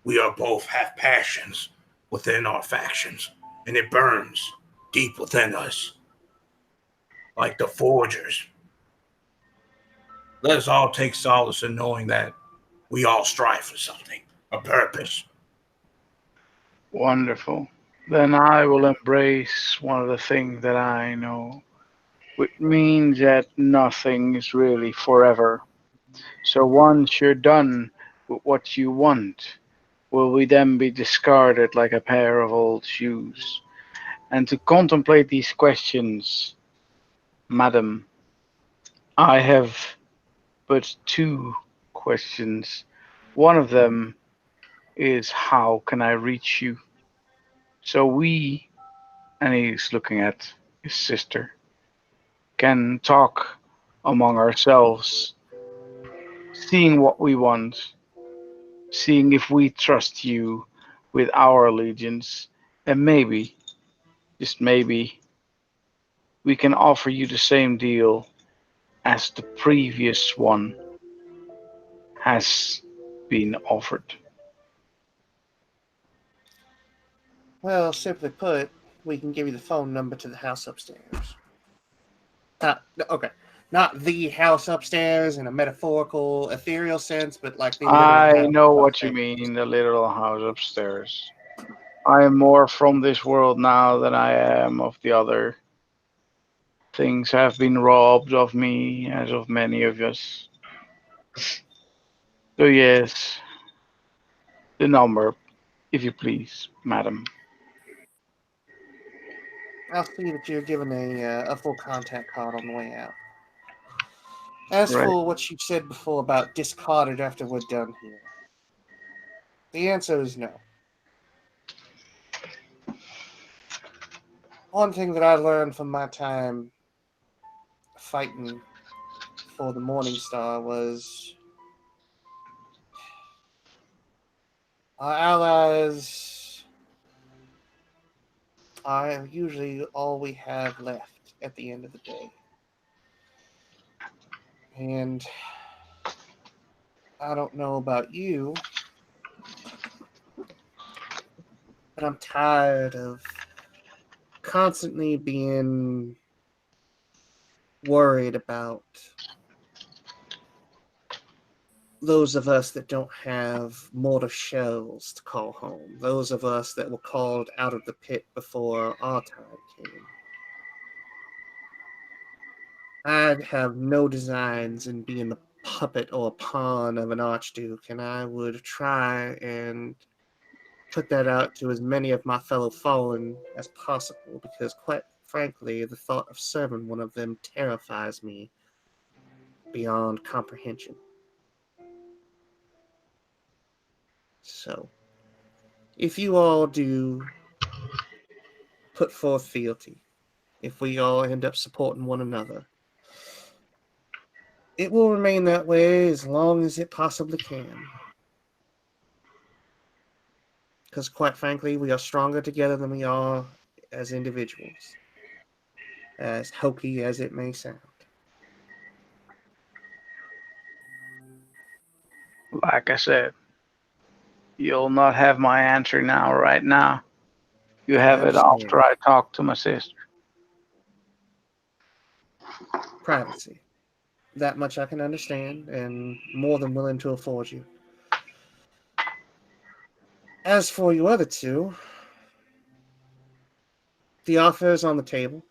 we are both have passions within our factions, and it burns deep within us, like the forgers. Let us all take solace in knowing that we all strive for something, a purpose. Wonderful. Then I will embrace one of the things that I know, which means that nothing is really forever. So once you're done with what you want, will we then be discarded like a pair of old shoes? And to contemplate these questions, madam, I have but two questions. One of them is how can I reach you? So we, and he's looking at his sister, can talk among ourselves, seeing what we want, seeing if we trust you with our allegiance, and maybe, just maybe, we can offer you the same deal as the previous one has been offered. Well, simply put, we can give you the phone number to the house upstairs. Okay. Not the house upstairs in a metaphorical, ethereal sense, but like the literal I house know what you upstairs. mean, the literal house upstairs. I am more from this world now than I am of the other. Things have been robbed of me, as of many of us. So, yes, The number, if you please, madam. I'll see that you're given a full contact card on the way out. As Right. for what you said before about discarded after we're done here, the answer is no. One thing that I learned from my time fighting for the Morningstar was our allies are usually all we have left at the end of the day. And I don't know about you, but I'm tired of constantly being worried about those of us that don't have mortar shells to call home, those of us that were called out of the pit before our time came. I'd have no designs in being the puppet or pawn of an archduke, and I would try and put that out to as many of my fellow fallen as possible, because quite frankly, the thought of serving one of them terrifies me beyond comprehension. So, if you all do put forth fealty, if we all end up supporting one another, it will remain that way as long as it possibly can. Because quite frankly, we are stronger together than we are as individuals, as hokey as it may sound. Like I said, you'll not have my answer now, right now. You I have it understand. after I talk to my sister. Privacy. That much I can understand, and more than willing to afford you. As for you other two, the offer is on the table.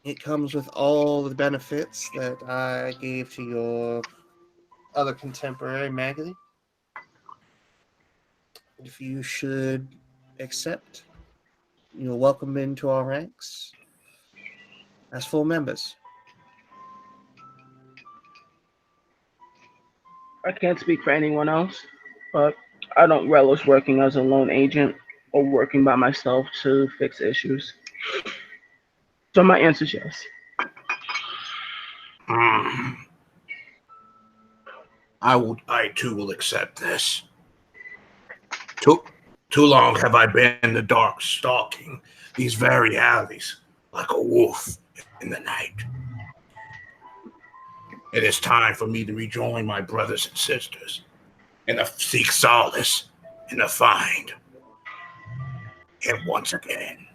It comes with all the benefits that I gave to your other contemporary Magali. If you should accept, you're welcome into our ranks as full members. I can't speak for anyone else, but I don't relish working as a lone agent or working by myself to fix issues. So my answer is yes. Hmm. I too will accept this. Too long have I been in the dark stalking these very alleys like a wolf in the night. It is time for me to rejoin my brothers and sisters and to seek solace and to find him once again.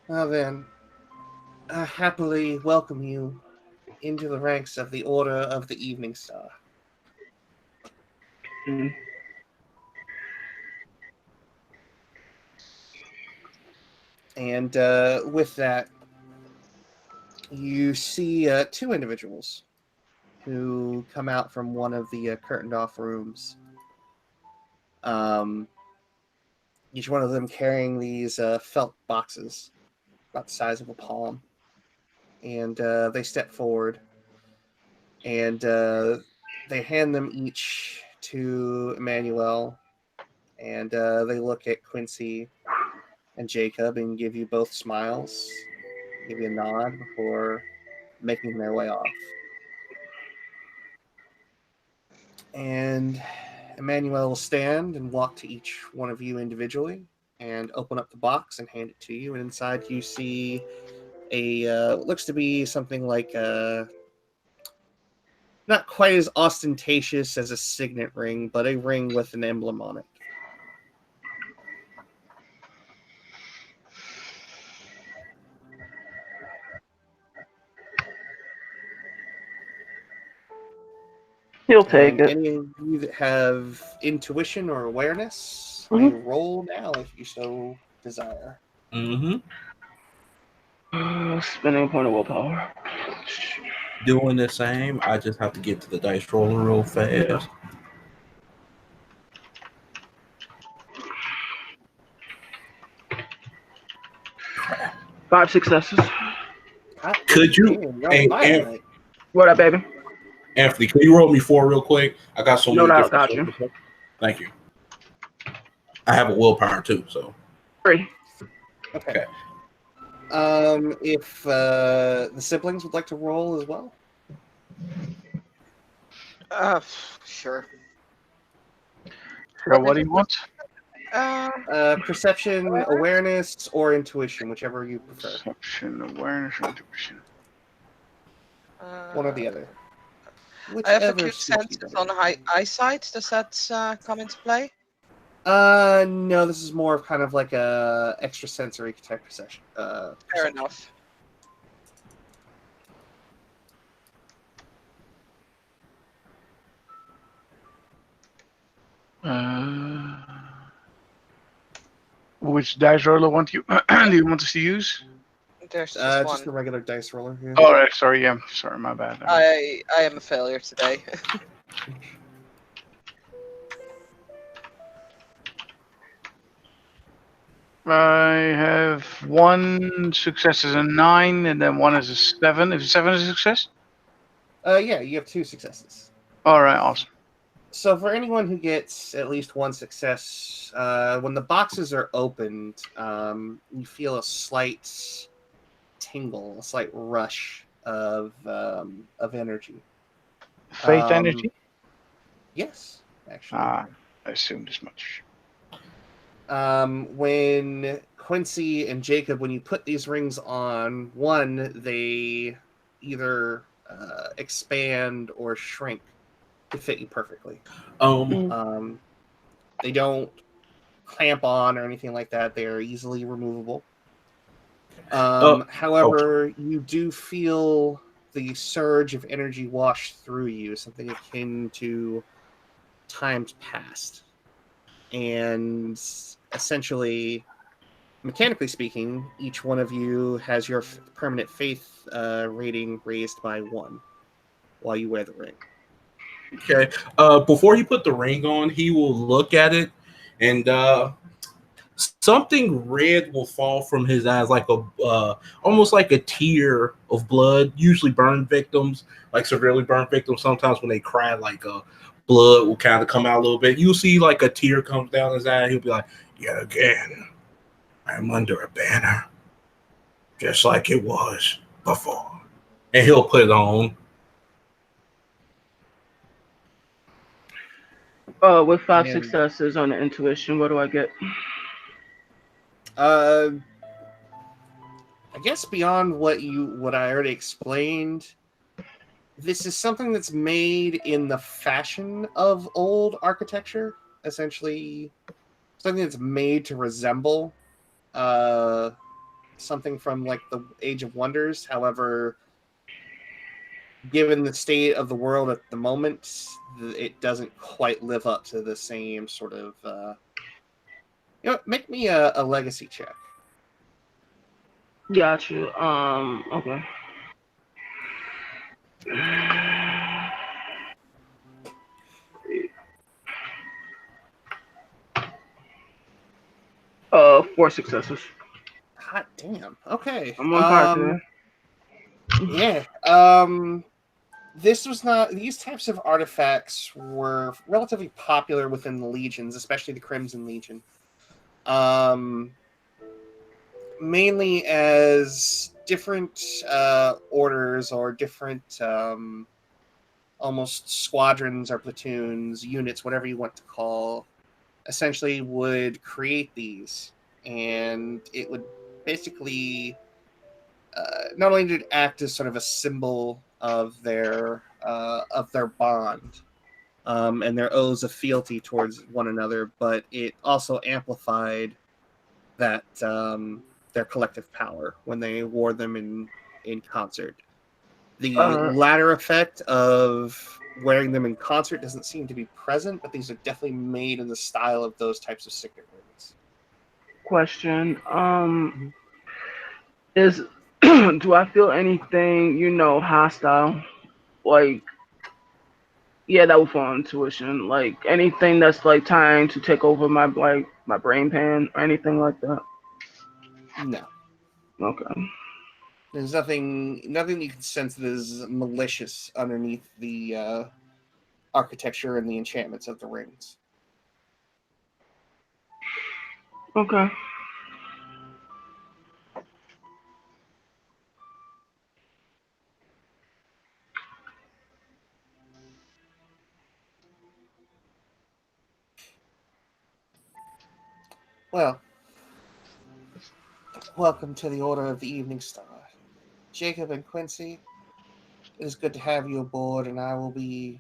Now then, I happily welcome you into the ranks of the Order of the Eveningstar. Mm. And with that, you see two individuals who come out from one of the curtained off rooms. Each one of them carrying these felt boxes about the size of a palm. And they step forward and they hand them each to Emmanuel. And they look at Quincy and Jacob and give you both smiles, give you a nod before making their way off. And Emmanuel will stand and walk to each one of you individually and open up the box and hand it to you. And inside you see a looks to be something like not quite as ostentatious as a signet ring, but a ring with an emblem on it. He'll take And it. any of you that have intuition or awareness may Mhm. roll now if you so desire. Mm-hmm. Spending a point of willpower. doing the same. I just have to get to the dice roller real fast. 5 successes. Hot Could you, damn, y'all hey, fire tonight. What up, baby? Anthony, can you roll me 4 real quick? I got so No many doubt, different got you. shapes. Thank you. I have a willpower too, so 3. Okay. If the siblings would like to roll as well. Sure. So what do you want? Perception, awareness, or intuition, whichever you prefer. Perception, awareness, or intuition. One or the other. I have Whichever acute suits you senses better. on eyesight. Does that come into play? No, this is more of kind of like a extrasensory type perception. Fair enough. Which dice roller want you do you want us to use? There's just one. Just the regular dice roller. Yeah. All right, sorry, yeah, sorry, my bad. I am a failure today. I have 1 success is a 9, and then 1 is a 7. If 7 is a success? Yeah, you have 2 successes. All right, awesome. So for anyone who gets at least 1 success, when the boxes are opened, you feel a slight tingle, a slight rush of energy. Faith energy? Yes, actually. I assumed as much. When Quincy and Jacob, when you put these rings on, one, they either expand or shrink to fit you perfectly. They don't clamp on or anything like that. They are easily removable. However, you do feel the surge of energy wash through you, something akin to times past. And essentially, mechanically speaking, each one of you has your permanent faith rating raised by 1 while you wear the ring. Okay. Before he put the ring on, he will look at it, and something red will fall from his eyes, like a almost like a tear of blood. Usually, burn victims, like severely burned victims, sometimes when they cry, like blood will kind of come out a little bit. You'll see like a tear comes down his eye. He'll be like, "Yet again, I'm under a banner, just like it was before," and he'll put it on. With 5 successes on the intuition, what do I get? I guess beyond what I already explained, this is something that's made in the fashion of old architecture. Essentially, something that's made to resemble something from like the Age of Wonders. However, given the state of the world at the moment, it doesn't quite live up to the same sort of. Make me a legacy check. Got you. Okay. Four successes. Hot damn. Okay. I'm on fire today. Yeah. This was not. These types of artifacts were relatively popular within the legions, especially the Crimson Legion. Mainly as different orders or different almost squadrons or platoons, units, whatever you want to call, essentially would create these, and it would basically not only did it act as sort of a symbol of their bond and their oaths of fealty towards one another, but it also amplified that their collective power when they wore them in concert. The latter effect of wearing them in concert doesn't seem to be present, but these are definitely made in the style of those types of signet rings. Question. Is do I feel anything, hostile like, yeah, that would fall on tuition. Like anything that's like trying to take over my brain pan or anything like that. No. Okay. There's nothing you can sense that is malicious underneath the architecture and the enchantments of the rings. Okay. Well, welcome to the Order of the Eveningstar. Jacob and Quincy, it is good to have you aboard, and I will be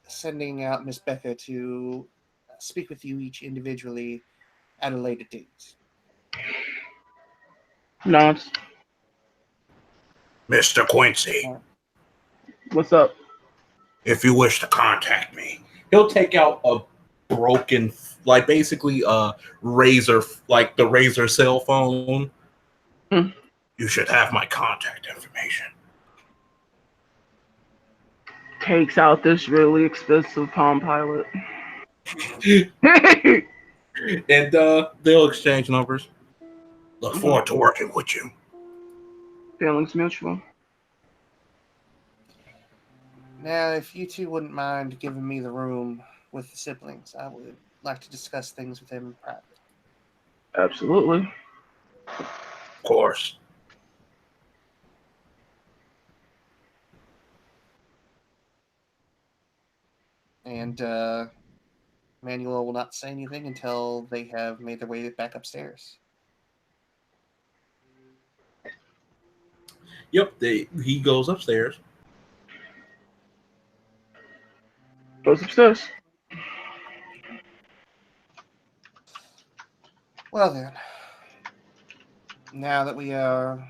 sending out Miss Becker to speak with you each individually at a later date. Nods. Mr. Quincy, What's up? if you wish to contact me, he'll take out a broken, like basically a razor, like the razor cell phone. Hmm. You should have my contact information. Takes out this really expensive Palm Pilot. And they'll exchange numbers. Look Mhm. forward to working with you. Feelings mutual. Now, if you two wouldn't mind giving me the room with the siblings, I would like to discuss things with them in private. Absolutely. Of course. And Manuel will not say anything until they have made their way back upstairs. Yep, he goes upstairs. Goes upstairs. Well then, now that we are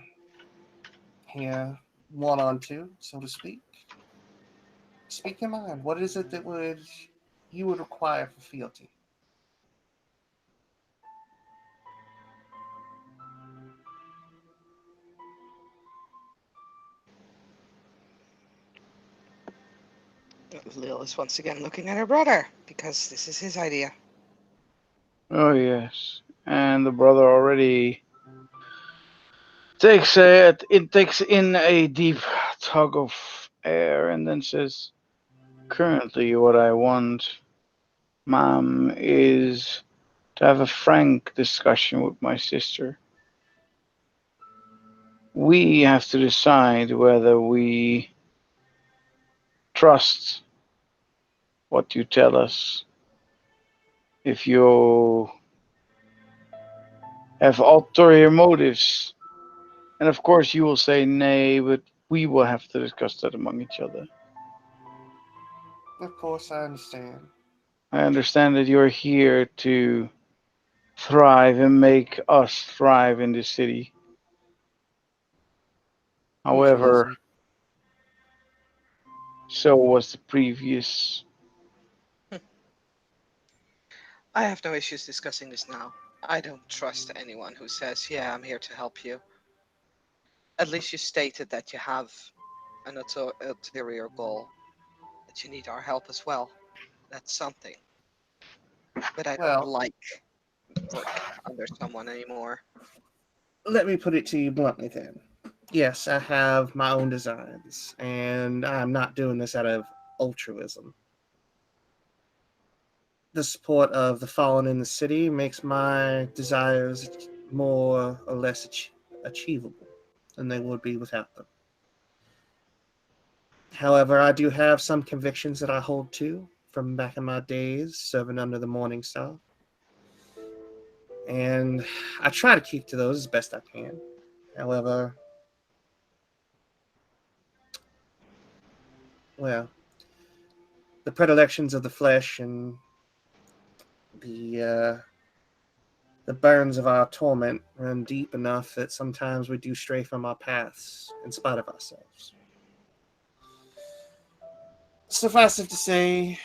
here one on two, so to speak, speak your mind. What is it that you would require for fealty? Lil is once again looking at her brother because this is his idea. Oh yes, and the brother already takes in a deep tug of air and then says, "Currently, what I want, Mom, is to have a frank discussion with my sister. We have to decide whether we trust what you tell us. If you have ulterior motives, and of course you will say nay, but we will have to discuss that among each other. Of course, I understand. I understand that you're here to thrive and make us thrive in this city. However, Mutualism. so was the previous. I have no issues discussing this now. I don't trust anyone who says, yeah, I'm here to help you. At least you stated that you have an ulterior goal, that you need our help as well. That's something. But I don't Well, like working under someone anymore. let me put it to you bluntly then. Yes, I have my own designs, and I'm not doing this out of altruism. The support of the fallen in the city makes my desires more or less achievable than they would be without them. However, I do have some convictions that I hold to from back in my days serving under the Morning Star, and I try to keep to those as best I can. However, well, the predilections of the flesh and the the burns of our torment run deep enough that sometimes we do stray from our paths in spite of ourselves. Suffice it to say,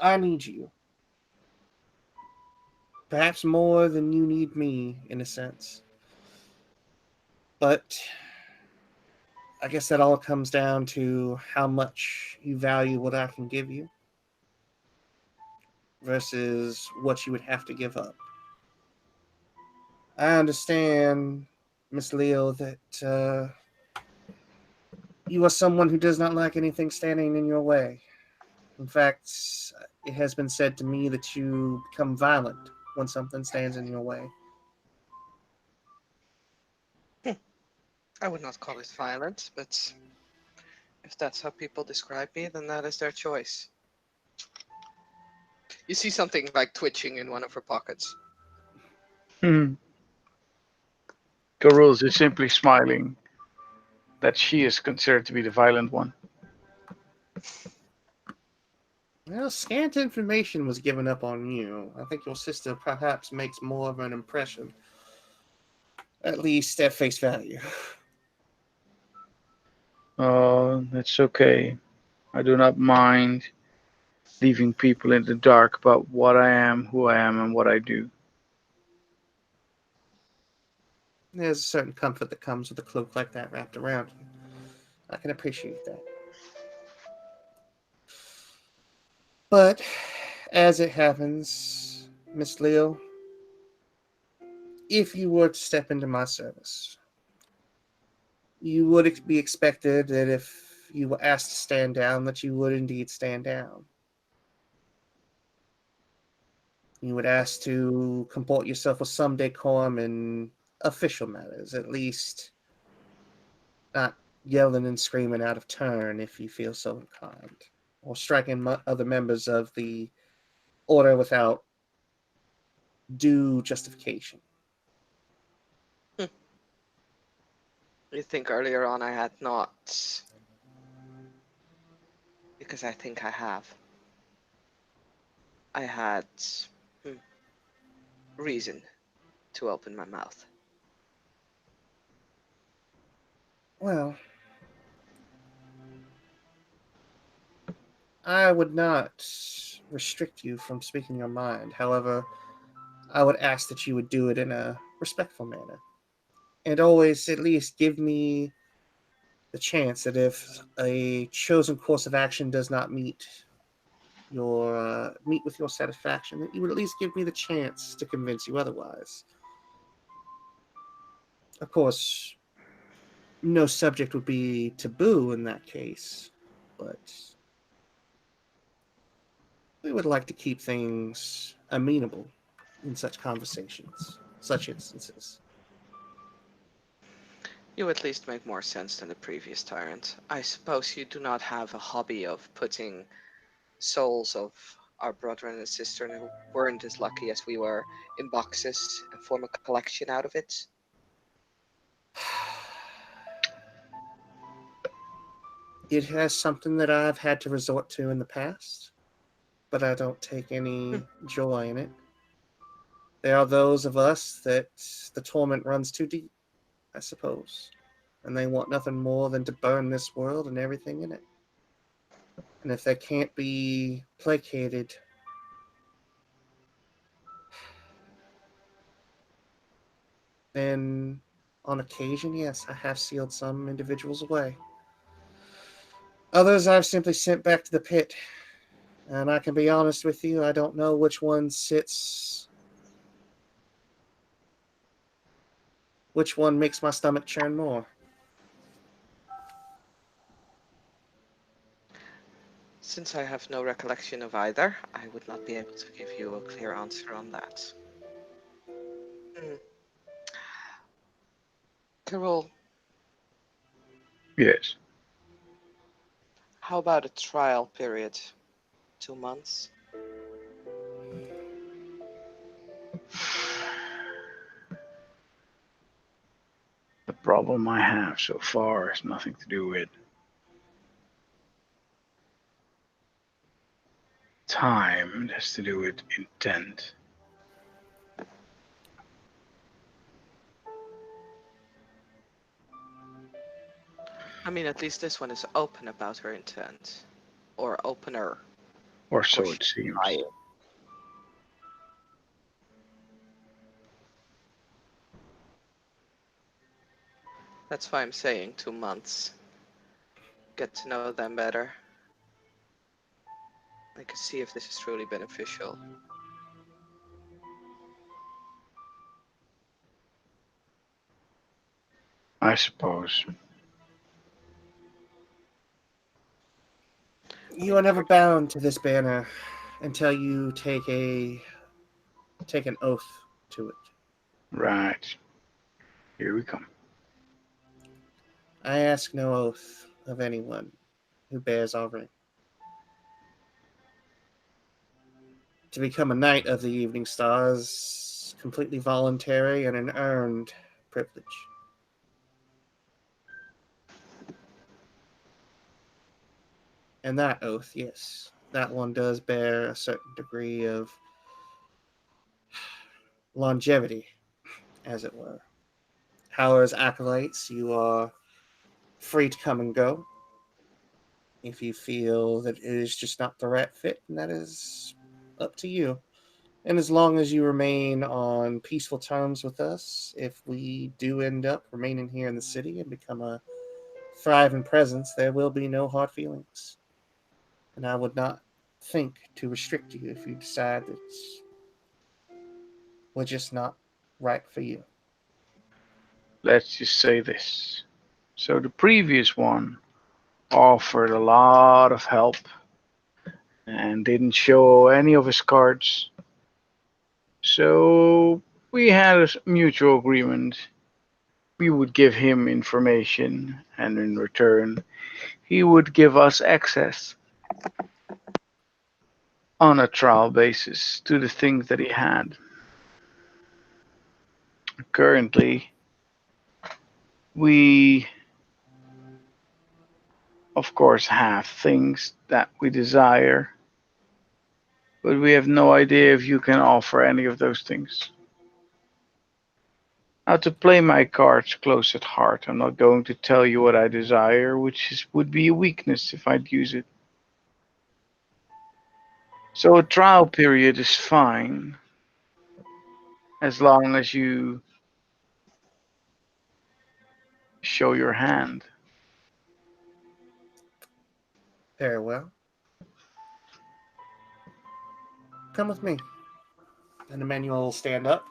I need you. Perhaps more than you need me, in a sense. But I guess that all comes down to how much you value what I can give you versus what you would have to give up. I understand, Miss Leo, that you are someone who does not like anything standing in your way. In fact, it has been said to me that you become violent when something stands in your way. I would not call it violent, but if that's how people describe me, then that is their choice. You see something like twitching in one of her pockets. Carol's is simply smiling that she is considered to be the violent one. Well, scant information was given up on you. I think your sister perhaps makes more of an impression, at least at face value. Oh, that's okay. I do not mind leaving people in the dark about what I am, who I am, and what I do. There's a certain comfort that comes with a cloak like that wrapped around you. I can appreciate that. But as it happens, Miss Leo, if you were to step into my service, you would be expected that if you were asked to stand down, that you would indeed stand down. You would ask to comport yourself with some decorum in official matters, at least not yelling and screaming out of turn if you feel so inclined, or striking other members of the order without due justification. You think earlier on I had not, because I think I have. I had reason to open my mouth. Well, I would not restrict you from speaking your mind. However, I would ask that you would do it in a respectful manner. And always at least give me the chance that if a chosen course of action does not meet with your satisfaction, that you would at least give me the chance to convince you otherwise. Of course, no subject would be taboo in that case, but we would like to keep things amenable in such conversations, such instances. You at least make more sense than the previous tyrant. I suppose you do not have a hobby of putting souls of our brother and sister who weren't as lucky as we were in boxes and form a collection out of it. It has something that I've had to resort to in the past, but I don't take any joy in it. There are those of us that the torment runs too deep, I suppose, and they want nothing more than to burn this world and everything in it. And if they can't be placated, then on occasion, yes, I have sealed some individuals away. Others I've simply sent back to the pit. And I can be honest with you, I don't know which one makes my stomach churn more. Since I have no recollection of either, I would not be able to give you a clear answer on that. Carol, Yes. how about a trial period? 2 months? The problem I have so far has nothing to do with time, it has to do with intent. I mean, at least this one is open about her intent. Or opener. Or Of so course, it seems. lying. That's why I'm saying 2 months. get to know them better. I can see if this is truly beneficial. I suppose. You are never bound to this banner until you take an oath to it. Right. Here we come. I ask no oath of anyone who bears our ring. To become a knight of the Evening Star is completely voluntary and an earned privilege. And that oath, yes, that one does bear a certain degree of longevity, as it were. However, as acolytes, you are free to come and go. If you feel that it is just not the right fit, then that is up to you. And as long as you remain on peaceful terms with us, if we do end up remaining here in the city and become a thriving presence, there will be no hard feelings. And I would not think to restrict you if you decide that we're just not right for you. Let's just say this. So the previous one offered a lot of help and didn't show any of his cards. So we had a mutual agreement. We would give him information, and in return, he would give us access on a trial basis to the things that he had. Currently, we, of course, have things that we desire, but we have no idea if you can offer any of those things. Now, to play my cards close at heart, I'm not going to tell you what I desire, would be a weakness if I'd use it. So a trial period is fine as long as you show your hand. Very well. Come with me. And Emmanuel will stand up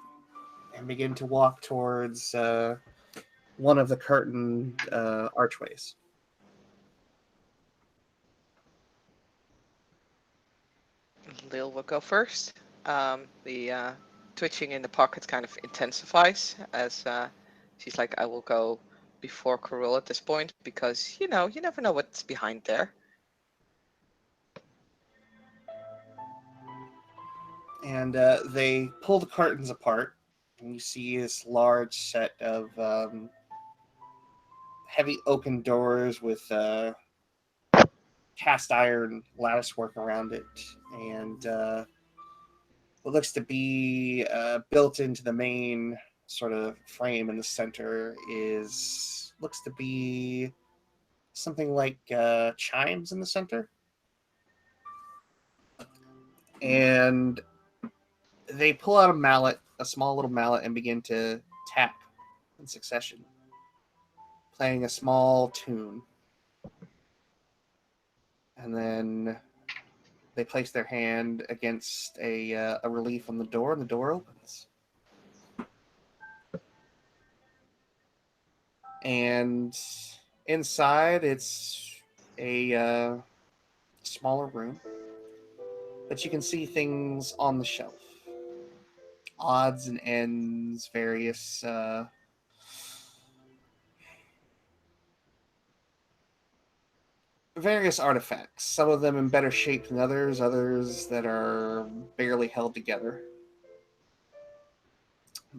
and begin to walk towards one of the curtained archways. Lil will go first. The twitching in the pocket kind of intensifies as she's like, I will go before Karul at this point because, you never know what's behind there. And they pull the curtains apart, and you see this large set of heavy oaken doors with cast iron lattice work around it, and what looks to be built into the main sort of frame in the center looks to be something like chimes in the center, and they pull out a small little mallet, and begin to tap in succession, playing a small tune. And then they place their hand against a relief on the door, and the door opens. And inside, it's a smaller room, but you can see things on the shelf, odds and ends, various artifacts. Some of them in better shape than others that are barely held together.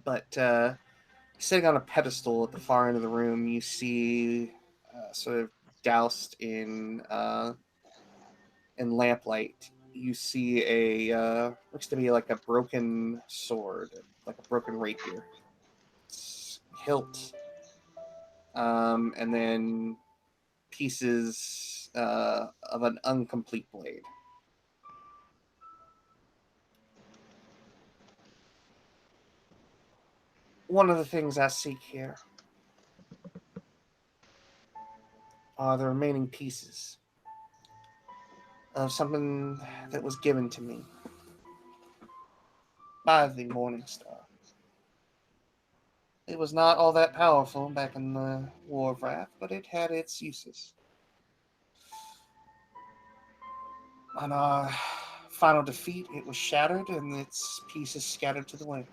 But sitting on a pedestal at the far end of the room, you see sort of doused in lamplight. You see looks to be like a broken sword, like a broken rapier. It's hilt, and then pieces of an incomplete blade. One of the things I seek here are the remaining pieces of something that was given to me by the Morning Star. It was not all that powerful back in the War of Wrath, but it had its uses. On our final defeat, it was shattered and its pieces scattered to the wind.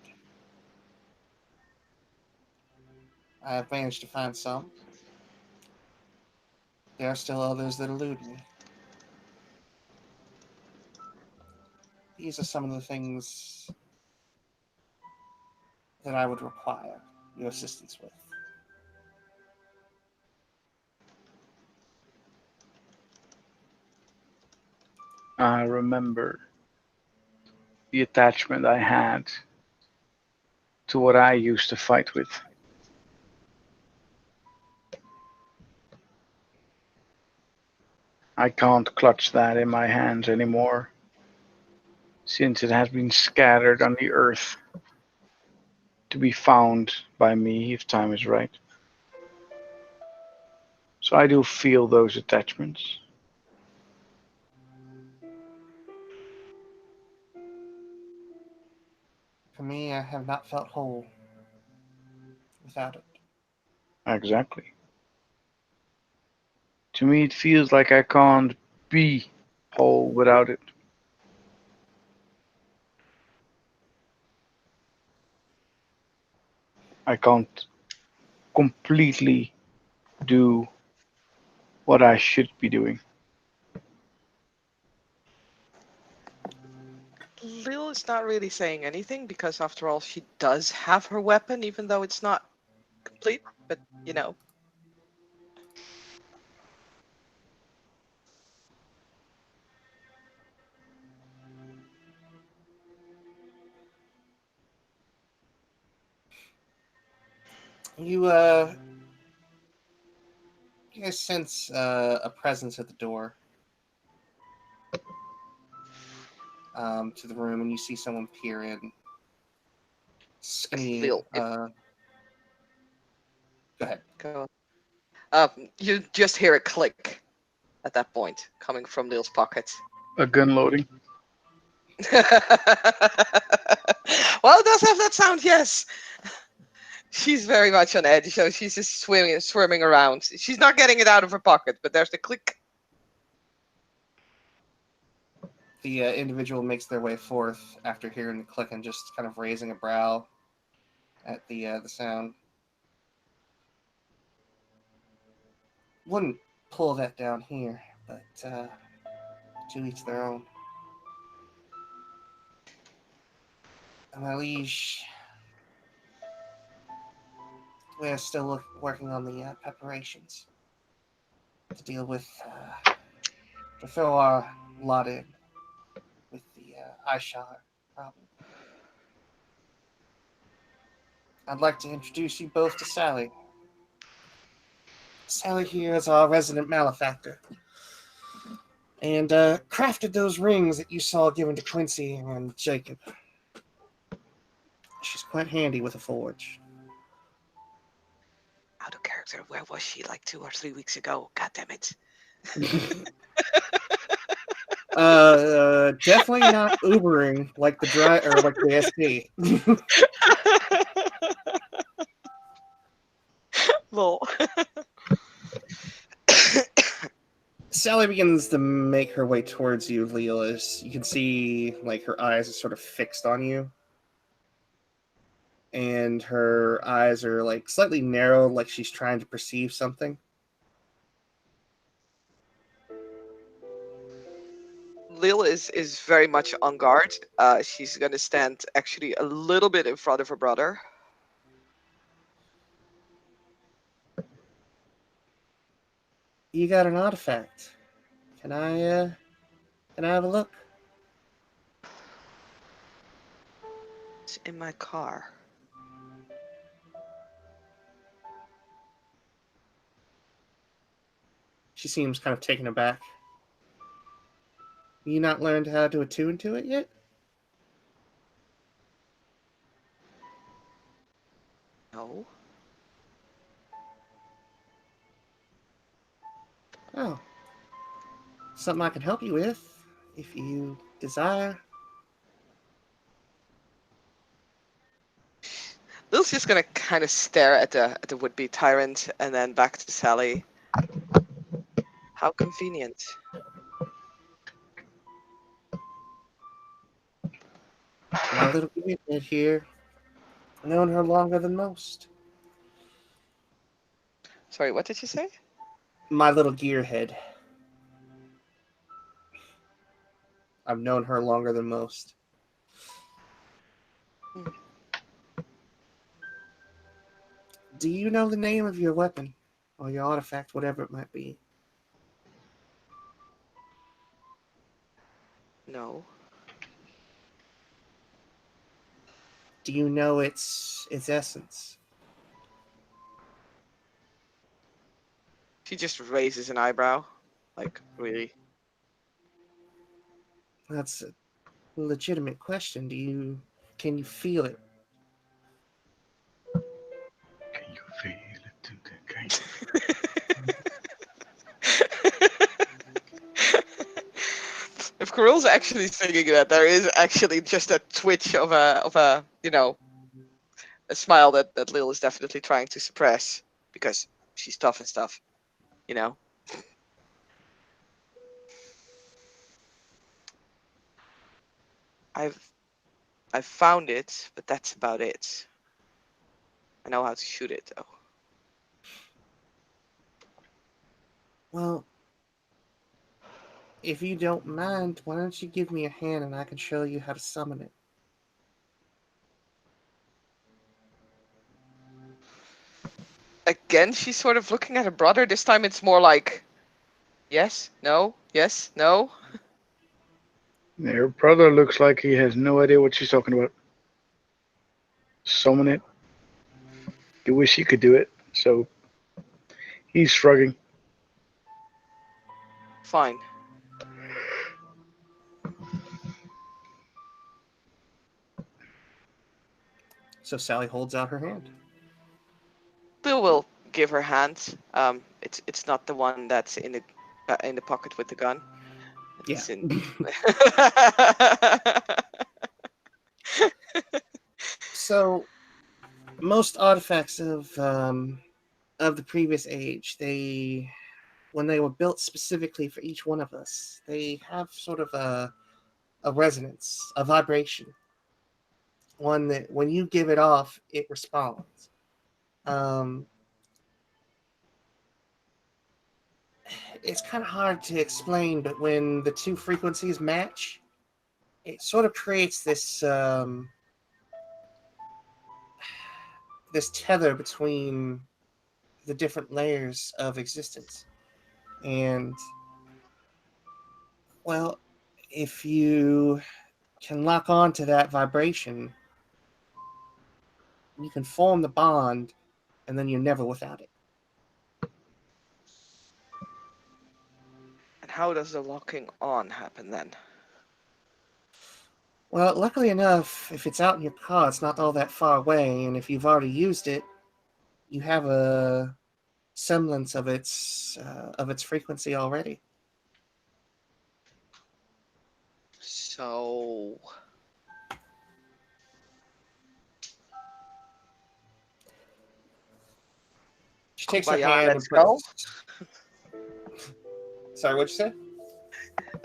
I have managed to find some. There are still others that elude me. These are some of the things that I would require your assistance with. I remember the attachment I had to what I used to fight with. I can't clutch that in my hands anymore, since it has been scattered on the earth to be found by me if time is right. So I do feel those attachments. For me, I have not felt whole without it. Exactly. To me, it feels like I can't be whole without it. I can't completely do what I should be doing. Lil is not really saying anything because, after all, she does have her weapon, even though it's not complete. But You, you guys sense a presence at the door to the room, and you see someone peer in. Skinny. Lil, Go ahead. go. You just hear a click at that point coming from Lil's pocket. A gun loading. Well, it does have that sound, yes. She's very much on edge, so she's just swimming around. She's not getting it out of her pocket, but there's the click. The individual makes their way forth after hearing the click and just kind of raising a brow at the sound. Wouldn't pull that down here, but to each their own. My liege, we're still working on the preparations to deal with, to throw our lot in with the Ishar problem. I'd like to introduce you both to Sally. Sally here is our resident malefactor, and crafted those rings that you saw given to Quincy and Jacob. She's quite handy with a forge. Out of character. Where was she like 2 or 3 weeks ago? God damn it. Definitely not Ubering like the or like the SD. Lol. Sally begins to make her way towards you, Leolis. You can see like her eyes are sort of fixed on you. And her eyes are like slightly narrowed, like she's trying to perceive something. Lil is very much on guard. She's gonna stand actually a little bit in front of her brother. You got an artifact. Can I have a look? It's in my car. She seems kind of taken aback. You not learned how to attune to it yet? No. Oh, something I can help you with, if you desire. Lil's just gonna kind of stare at the would-be tyrant and then back to Sally. How convenient. My little gearhead here, known her longer than most. Sorry, what did you say? My little gearhead. I've known her longer than most. Do you know the name of your weapon? Or your artifact, whatever it might be? No. Do you know its essence? She just raises an eyebrow. Like, really? That's a legitimate question. Can you feel it? Can you feel it? Can If Carol's actually thinking that, there is actually just a twitch of a a smile that Lil is definitely trying to suppress because she's tough and stuff, you know. I've found it, but that's about it. I know how to shoot it though. Well, if you don't mind, why don't you give me a hand and I can show you how to summon it? Again, she's sort of looking at her brother. This time it's more like, yes, no, yes, no. Your brother looks like he has no idea what she's talking about. Summon it. You wish he could do it, so he's shrugging. Fine. So Sally holds out her hand. Lil will give her hand. It's not the one that's in the pocket with the gun. Yeah. It's in. So most artifacts of the previous age, when they were built specifically for each one of us, they have sort of a resonance, a vibration. One that when you give it off, it responds. It's kind of hard to explain, but when the two frequencies match, it sort of creates this tether between the different layers of existence. And well, if you can lock on to that vibration, you can form the bond, and then you're never without it. And how does the locking on happen then? Well, luckily enough, if it's out in your car, it's not all that far away, and if you've already used it, you have a semblance of its frequency already. So She takes her Kumbaya, hand let's and puts. go. Sorry, what'd you say?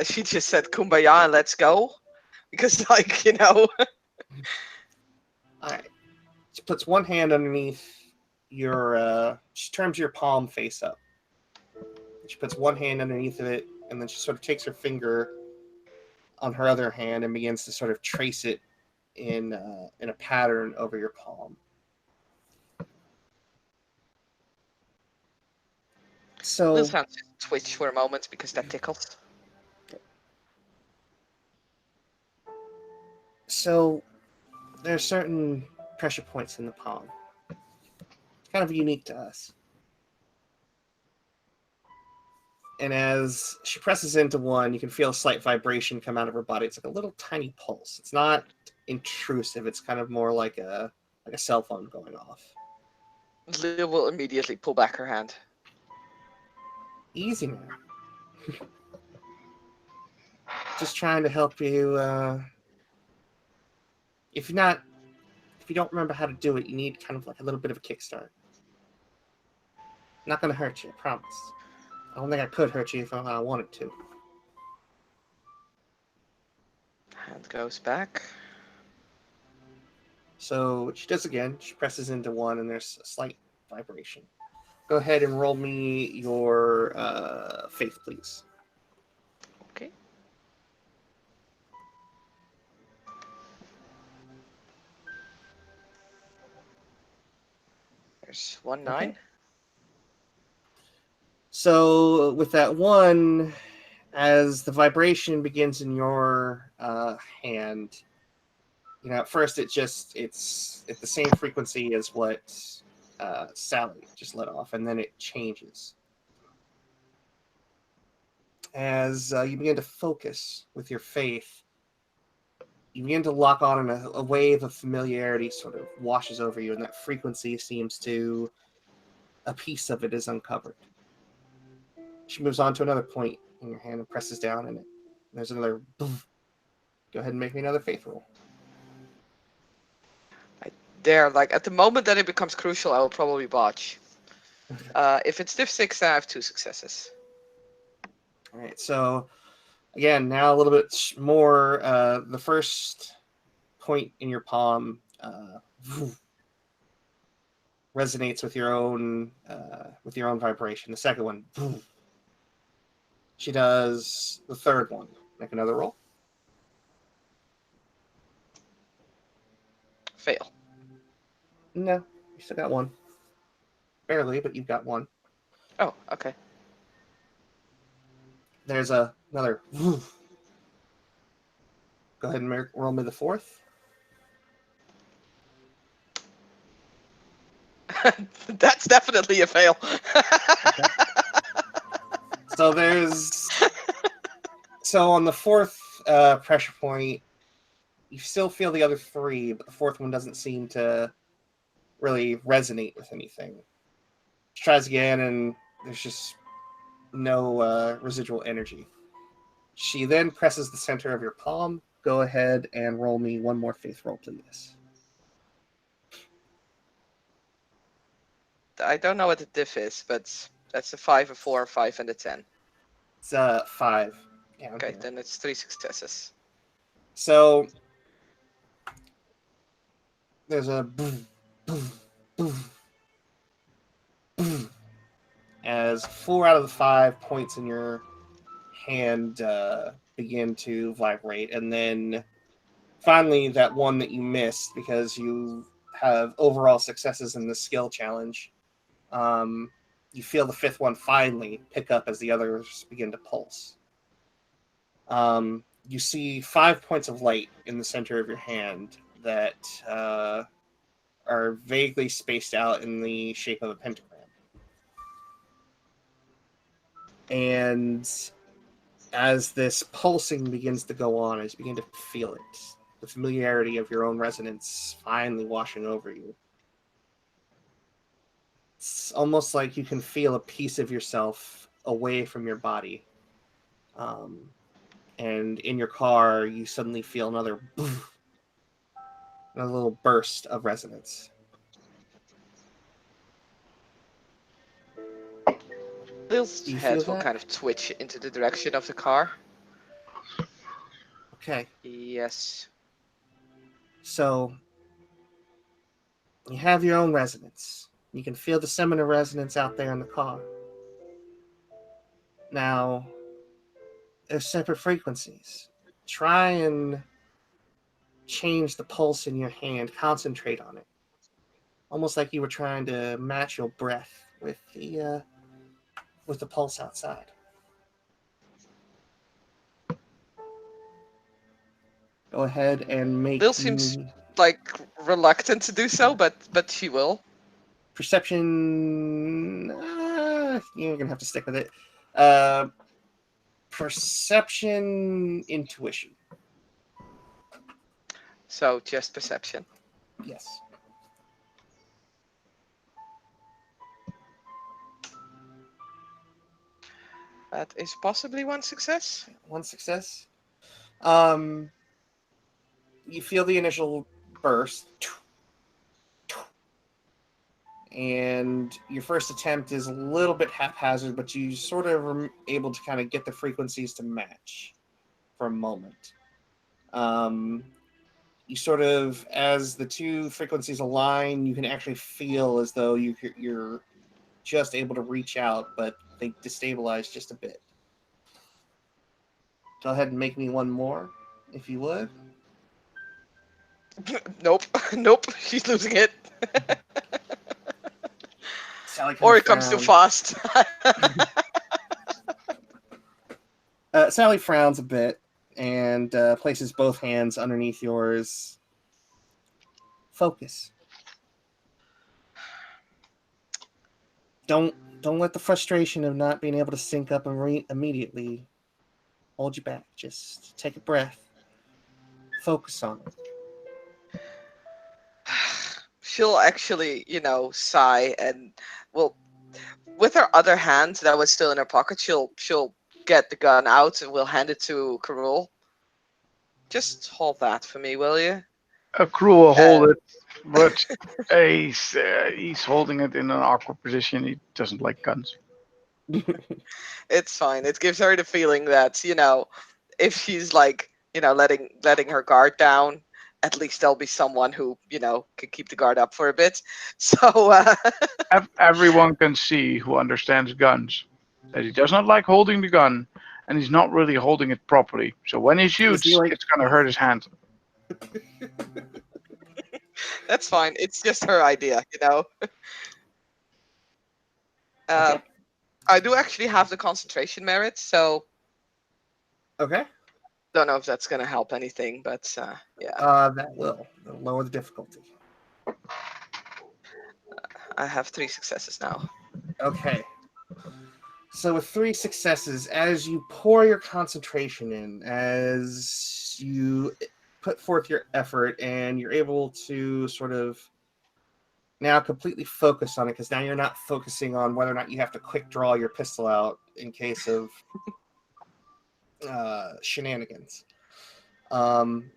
She just said kumbaya and let's go. Because like, you know. All right. She puts one hand underneath your. She turns your palm face up. She puts one hand underneath of it, and then she sort of takes her finger on her other hand and begins to sort of trace it in a pattern over your palm. So Lil's hand just twitch for a moment because that tickles. So there are certain pressure points in the palm. It's kind of unique to us. And as she presses into one, you can feel a slight vibration come out of her body. It's like a little tiny pulse. It's not intrusive. It's kind of more like a cell phone going off. Lil will immediately pull back her hand. Easy now. Just trying to help you. If you don't remember how to do it, you need kind of like a little bit of a kickstart. Not gonna hurt you, I promise. I don't think I could hurt you if I wanted to. Hand goes back. So she does again. She presses into one, and there's a slight vibration. Go ahead and roll me your faith, please. Okay. There's 1 9. Okay. So with that one, as the vibration begins in your hand, at first it's at the same frequency as what Sally just let off, and then it changes. As you begin to focus with your faith, you begin to lock on, and a wave of familiarity sort of washes over you, and that frequency seems to, a piece of it is uncovered. She moves on to another point in your hand and presses down in it. There's another boom. Go ahead and make me another faith roll. There, like at the moment that it becomes crucial, I will probably botch. If it's diff 6, then I have 2 successes. All right, so again, now a little bit more. The first point in your palm resonates with your own vibration. The second one, she does the third one. Make another roll. Fail. No, you still got one. Barely, but you've got one. Oh, okay. There's another. Go ahead and roll me the fourth. That's definitely a fail. Okay. So on the fourth pressure point, you still feel the other three, but the fourth one doesn't seem to really resonate with anything. She tries again, and there's just no residual energy. She then presses the center of your palm. Go ahead and roll me one more faith roll, please. I don't know what the diff is, but that's a 5, a 4, a 5, and a 10. It's 5. Okay, Here. then it's 3 successes. So there's a boom, boom, boom, boom, as 4 out of the 5 points in your hand begin to vibrate, and then finally that one that you missed because you have overall successes in the skill challenge. You feel the fifth one finally pick up as the others begin to pulse. You see 5 points of light in the center of your hand that are vaguely spaced out in the shape of a pentagram. And as this pulsing begins to go on, as you begin to feel it, the familiarity of your own resonance finally washing over you. It's almost like you can feel a piece of yourself away from your body. And in your car, you suddenly feel another little burst of resonance. Lil's Do you head feel will that? kind of twitch into the direction of the car. Okay, Yes. so you have your own resonance. You can feel the similar resonance out there in the car. Now, there's separate frequencies. Try and change the pulse in your hand. Concentrate on it. Almost like you were trying to match your breath with the pulse outside. Go ahead and make Lil seems like reluctant to do so, but she will. perception. You're gonna have to stick with it. Perception, intuition. So just perception. Yes. That is possibly one success. One success. You feel the initial burst, and your first attempt is a little bit haphazard, but you sort of are able to kind of get the frequencies to match for a moment. You sort of, as the two frequencies align, you can actually feel as though you're just able to reach out, but they destabilize just a bit. Go ahead and make me one more, if you would. Nope. Nope. She's losing it. Sally Or kind it of comes too frowns. fast. Sally frowns a bit and places both hands underneath yours. Focus. Don't let the frustration of not being able to sync up and immediately hold you back. Just take a breath. Focus on it. She'll actually, sigh and, well, with her other hand that was still in her pocket, she'll get the gun out and we'll hand it to Karul. Just hold that for me, will you? A crew will hold Uh, it, but he's holding it in an awkward position. He doesn't like guns. It's fine. It gives her the feeling that, if she's like, letting her guard down, at least there'll be someone who, can keep the guard up for a bit. So, Everyone can see who understands guns that he does not like holding the gun, and he's not really holding it properly. So when he Is he shoots, like it's gonna hurt his hand. that's fine. It's just her idea, okay? I do actually have the concentration merit, so Okay. don't know if that's going to help anything, but yeah, That will lower the difficulty. I have 3 successes now. Okay. So with 3 successes, as you pour your concentration in, as you put forth your effort, and you're able to sort of now completely focus on it, because now you're not focusing on whether or not you have to quick draw your pistol out in case of shenanigans.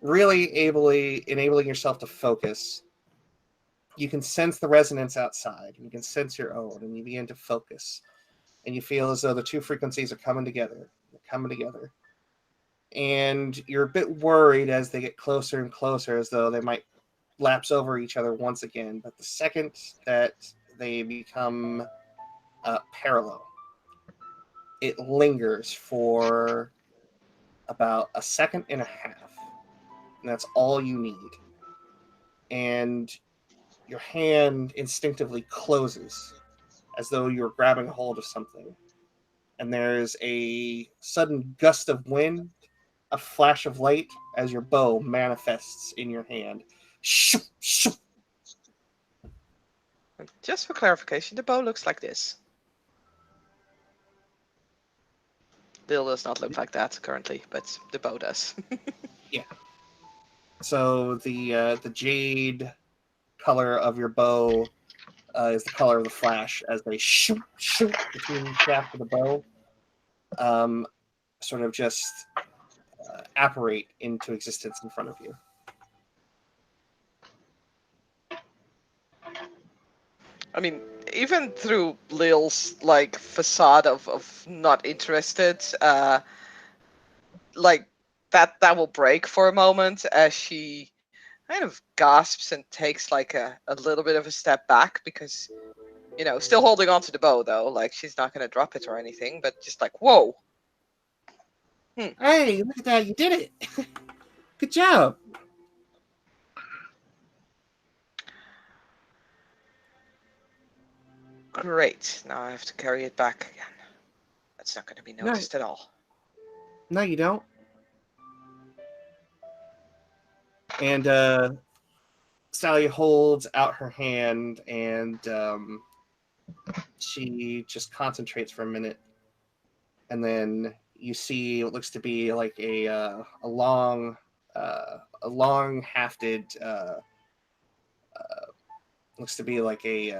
Really enabling yourself to focus. You can sense the resonance outside, and you can sense your own, and you begin to focus. And you feel as though the two frequencies are coming together. They're coming together. And you're a bit worried as they get closer and closer, as though they might lapse over each other once again. But the second that they become parallel, it lingers for about a second and a half. And that's all you need. And your hand instinctively closes as though you're grabbing hold of something. And there's a sudden gust of wind, a flash of light as your bow manifests in your hand. Shoo, shoo. Just for clarification, the bow looks like this. Bill does not look like that currently, but the bow does. Yeah. So the jade color of your bow is the color of the flash as they shoot between the shaft of the bow, sort of just apparate into existence in front of you. I mean, even through Lil's like facade of not interested, like that will break for a moment as she kind of gasps and takes like a little bit of a step back because still holding on to the bow though, like she's not gonna drop it or anything, but just like whoa. Hey, look at that! You did it! Good job. Great. Now I have to carry it back again. That's not going to be noticed at all. No, you don't. And Sally holds out her hand, and she just concentrates for a minute, and then you see what looks to be like a long hafted looks to be like a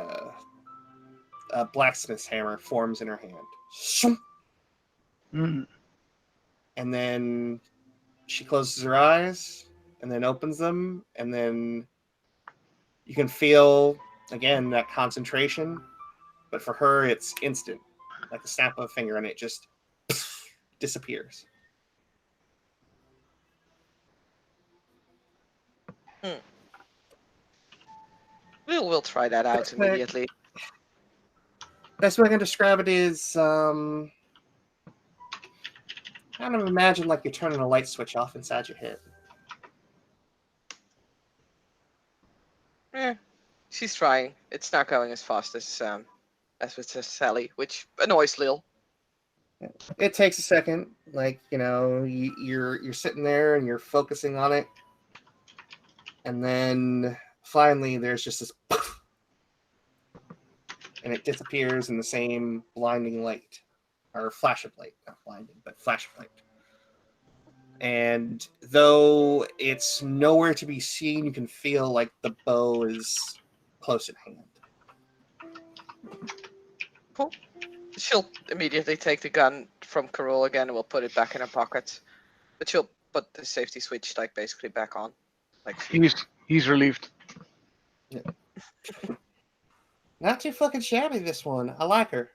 blacksmith's hammer forms in her hand. Mm. And then she closes her eyes and then opens them, and then you can feel again that concentration, but for her it's instant, like the snap of a finger, and it just disappears. We'll try that out immediately. Best way I can describe it is kind of imagine like you're turning a light switch off inside your head. She's trying. It's not going as fast as with Sally, which annoys Lil. It takes a second, like you're sitting there and you're focusing on it, and then finally there's just this poof, and it disappears in the same blinding light, or flash of light, not blinding, but flash of light. And though it's nowhere to be seen, you can feel like the bow is close at hand. Cool. She'll immediately take the gun from Carol again and will put it back in her pocket. But she'll put the safety switch like basically back on. Like He's relieved. Yeah. Not too fucking shabby, this one. I like her.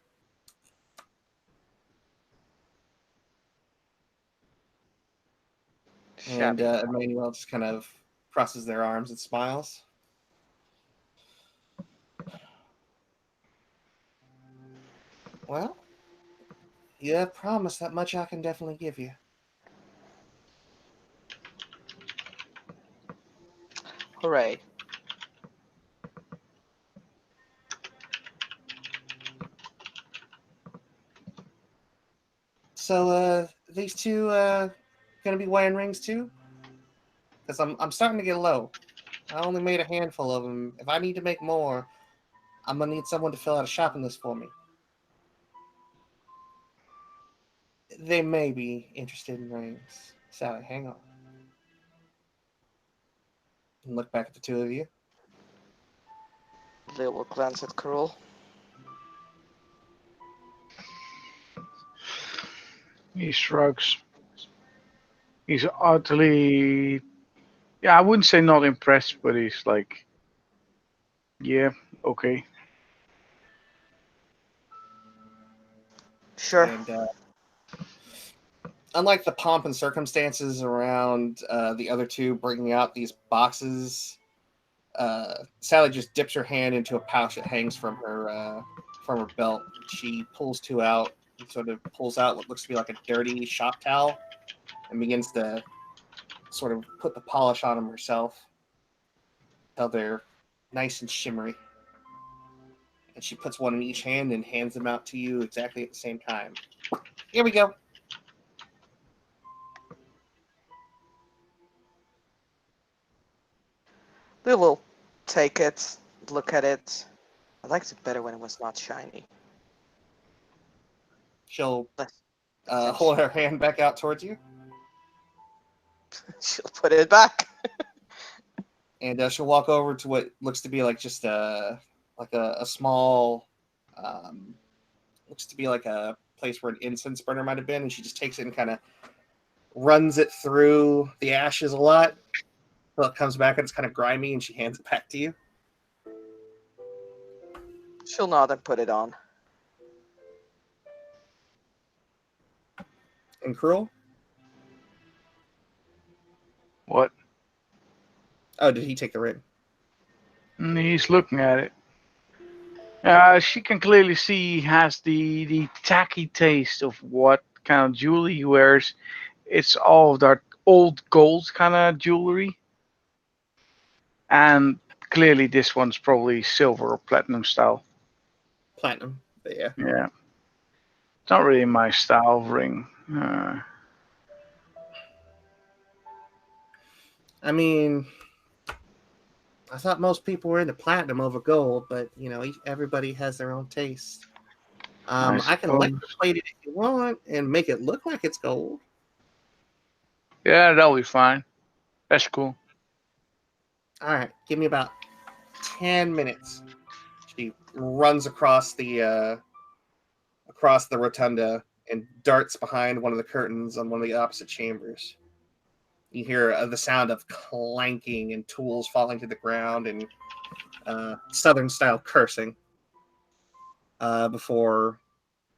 shabby. And Emmanuel just kind of crosses their arms and smiles. Well, you have promised, that much I can definitely give you. Hooray. So, these two gonna be wearing rings too? Because I'm starting to get low. I only made a handful of them. If I need to make more, I'm gonna need someone to fill out a shopping list for me. They may be interested in rings. Sally, hang on. And look back at the two of you. Lil will glance at Carol. He shrugs. He's utterly, yeah, I wouldn't say not impressed, but he's like, yeah, okay. Sure. And unlike the pomp and circumstances around the other two bringing out these boxes, Sally just dips her hand into a pouch that hangs from her belt. She pulls two out and sort of pulls out what looks to be like a dirty shop towel and begins to sort of put the polish on them herself until they're nice and shimmery. And she puts one in each hand and hands them out to you exactly at the same time. Here we go. Lil will take it, look at it. I liked it better when it was not shiny. She'll Less hold her hand back out towards you, She'll put it back. and she'll walk over to what looks to be like just a small, looks to be like a place where an incense burner might have been, and she just takes it and kind of runs it through the ashes a lot until it comes back and it's kind of grimy, and she hands it back to you. She'll nod and put it on. And Cruel? What? Oh, did he take the ring? And he's looking at it. She can clearly see he has the tacky taste of what kind of jewelry he wears. It's all of that old gold kind of jewelry. And clearly this one's probably silver or platinum style. Platinum, but yeah. Yeah. It's not really my style of ring. I mean, I thought most people were into platinum over gold, but everybody has their own taste. I can electroplate it if you want and make it look like it's gold. Yeah, that'll be fine. That's cool. All right, give me about 10 minutes. She runs across the rotunda and darts behind one of the curtains on one of the opposite chambers. You hear the sound of clanking and tools falling to the ground and Southern-style cursing. Before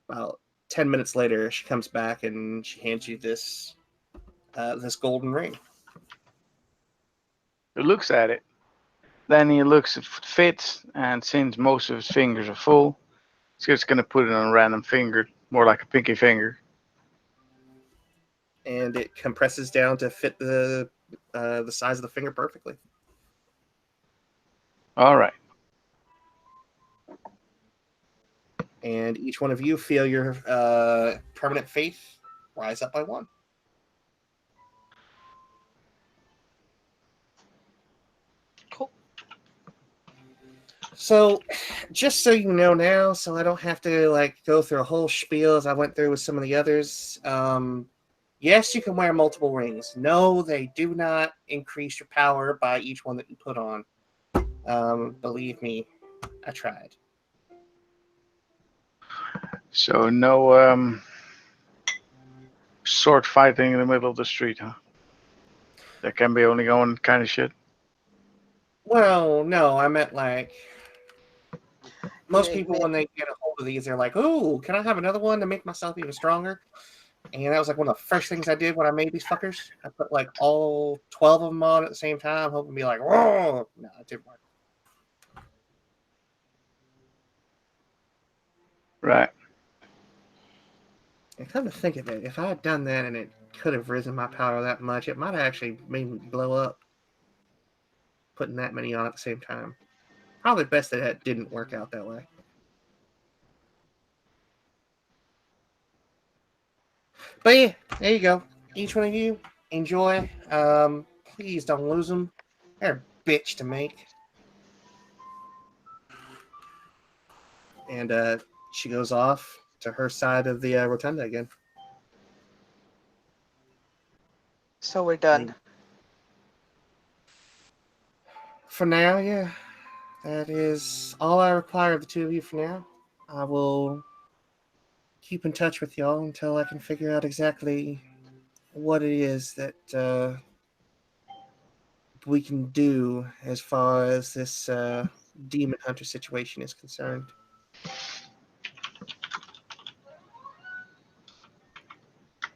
about 10 minutes later, she comes back and she hands you this golden ring. He looks at it. Then he looks if it fits, and since most of his fingers are full, he's just gonna put it on a random finger, more like a pinky finger. And it compresses down to fit the size of the finger perfectly. All right. And each one of you feel your permanent faith rise up by 1. Cool. So, just so you know now, so I don't have to like go through a whole spiel as I went through with some of the others. Yes, you can wear multiple rings. No, they do not increase your power by each one that you put on. Believe me, I tried. So no sword fighting in the middle of the street, huh? That can be only going kind of shit. Well, no, I meant like most Hey, people man. when they get a hold of these, they're like, "Ooh, can I have another one to make myself even stronger?" And that was like one of the first things I did when I made these fuckers. I put like all 12 of them on at the same time, hoping to be like, "Whoa!" No, it didn't work. Right. And come to think of it, if I had done that and it could have risen my power that much, it might have actually made me blow up. Putting that many on at the same time. Probably best that it didn't work out that way. But yeah, there you go. Each one of you, enjoy. Please don't lose them. They're a bitch to make. And she goes off to her side of the rotunda again. So we're done. For now, yeah. That is all I require of the two of you for now. I will keep in touch with y'all until I can figure out exactly what it is that we can do as far as this demon hunter situation is concerned.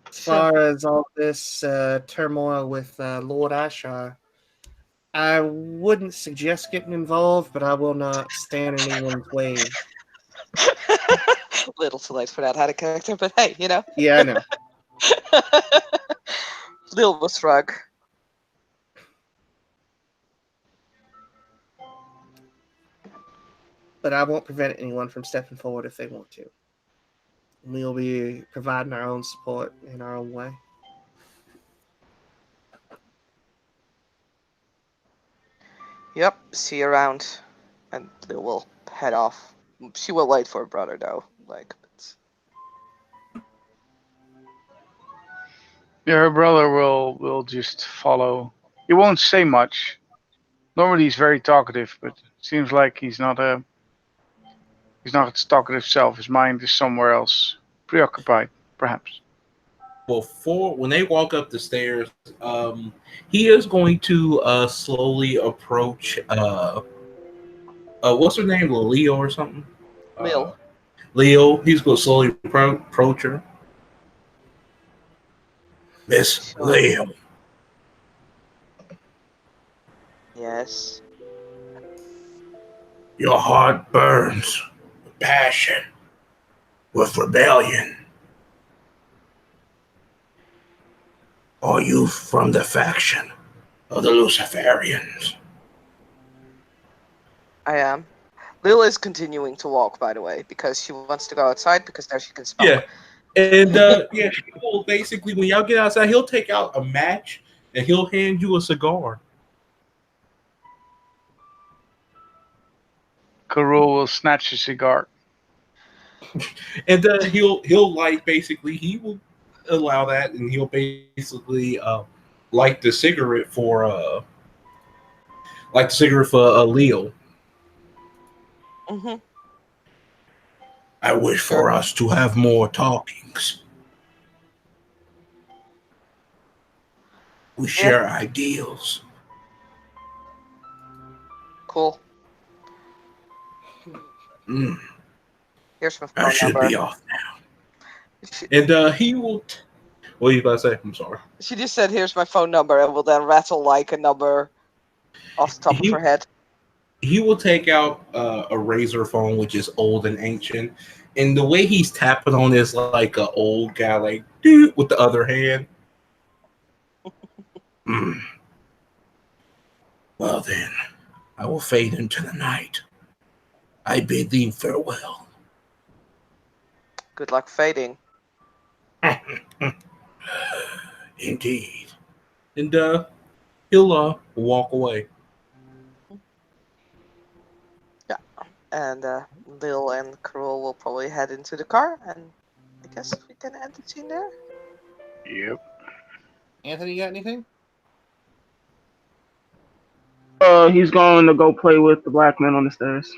As far as all this turmoil with Lord Ashar, I wouldn't suggest getting involved, but I will not stand in anyone's way. Little too late for that out of character, but hey, you know. Yeah, I know. Lil was shrug. But I won't prevent anyone from stepping forward if they want to. We'll be providing our own support in our own way. Yep, see you around. And Lil will head off. She will wait for her brother though. Like, Yeah, her brother will just follow. He won't say much. Normally he's very talkative, but it seems like he's not his talkative self. His mind is somewhere else, preoccupied, perhaps. Before when they walk up the stairs, he is going to slowly approach what's her name, Leo or something? Lil. Leo. He's going to slowly approach her. Miss Sure. Leo. Yes. Your heart burns with passion, with rebellion. Are you from the faction of the Luciferians? I am. Lil is continuing to walk, by the way, because she wants to go outside because there she can smoke. Yeah. And yeah, he will basically, when y'all get outside, he'll take out a match and he'll hand you a cigar. Karul will snatch a cigar. And he'll like basically he will allow that, and he'll basically light the cigarette for Leo. Mm-hmm. I wish for us to have more talkings. We share ideals. Cool. Mm, Here's my I phone should number. be off now. And he will. What are you about to say? I'm sorry. She just said, "Here's my phone number," and will then rattle like a number off the top of her head. He will take out a razor phone, which is old and ancient, and the way he's tapping on is like an old guy, like dude, with the other hand. Mm. Well then, I will fade into the night. I bid thee farewell. Good luck fading. Indeed. And he'll walk away. Yeah. And Lil and Cruel will probably head into the car, and I guess we can end the scene there. Yep. Anthony, you got anything? He's going to go play with the black man on the stairs.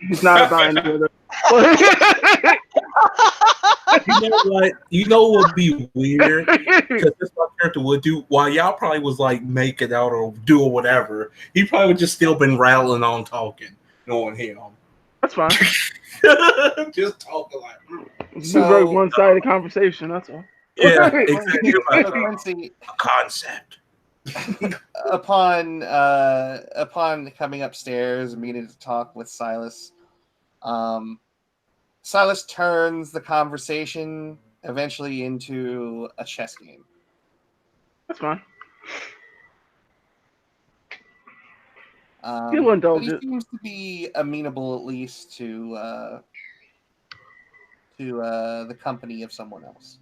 He's not about any of them. You know what? You know what would be weird? Because this my character would do while y'all probably was like making out or doing whatever. He probably would just still been rattling on talking, knowing him. That's fine. Just talking like. It's a very one-sided conversation. That's all. Yeah, exactly. So, Quincy, A concept. upon coming upstairs and meeting to talk with Silas, Silas turns the conversation eventually into a chess game. That's fine. But He'll indulge he it. seems to be amenable at least to the company of someone else.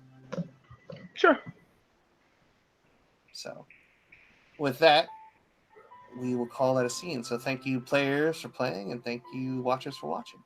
Sure. So, with that, we will call that a scene. So, thank you, players, for playing, and thank you, watchers, for watching.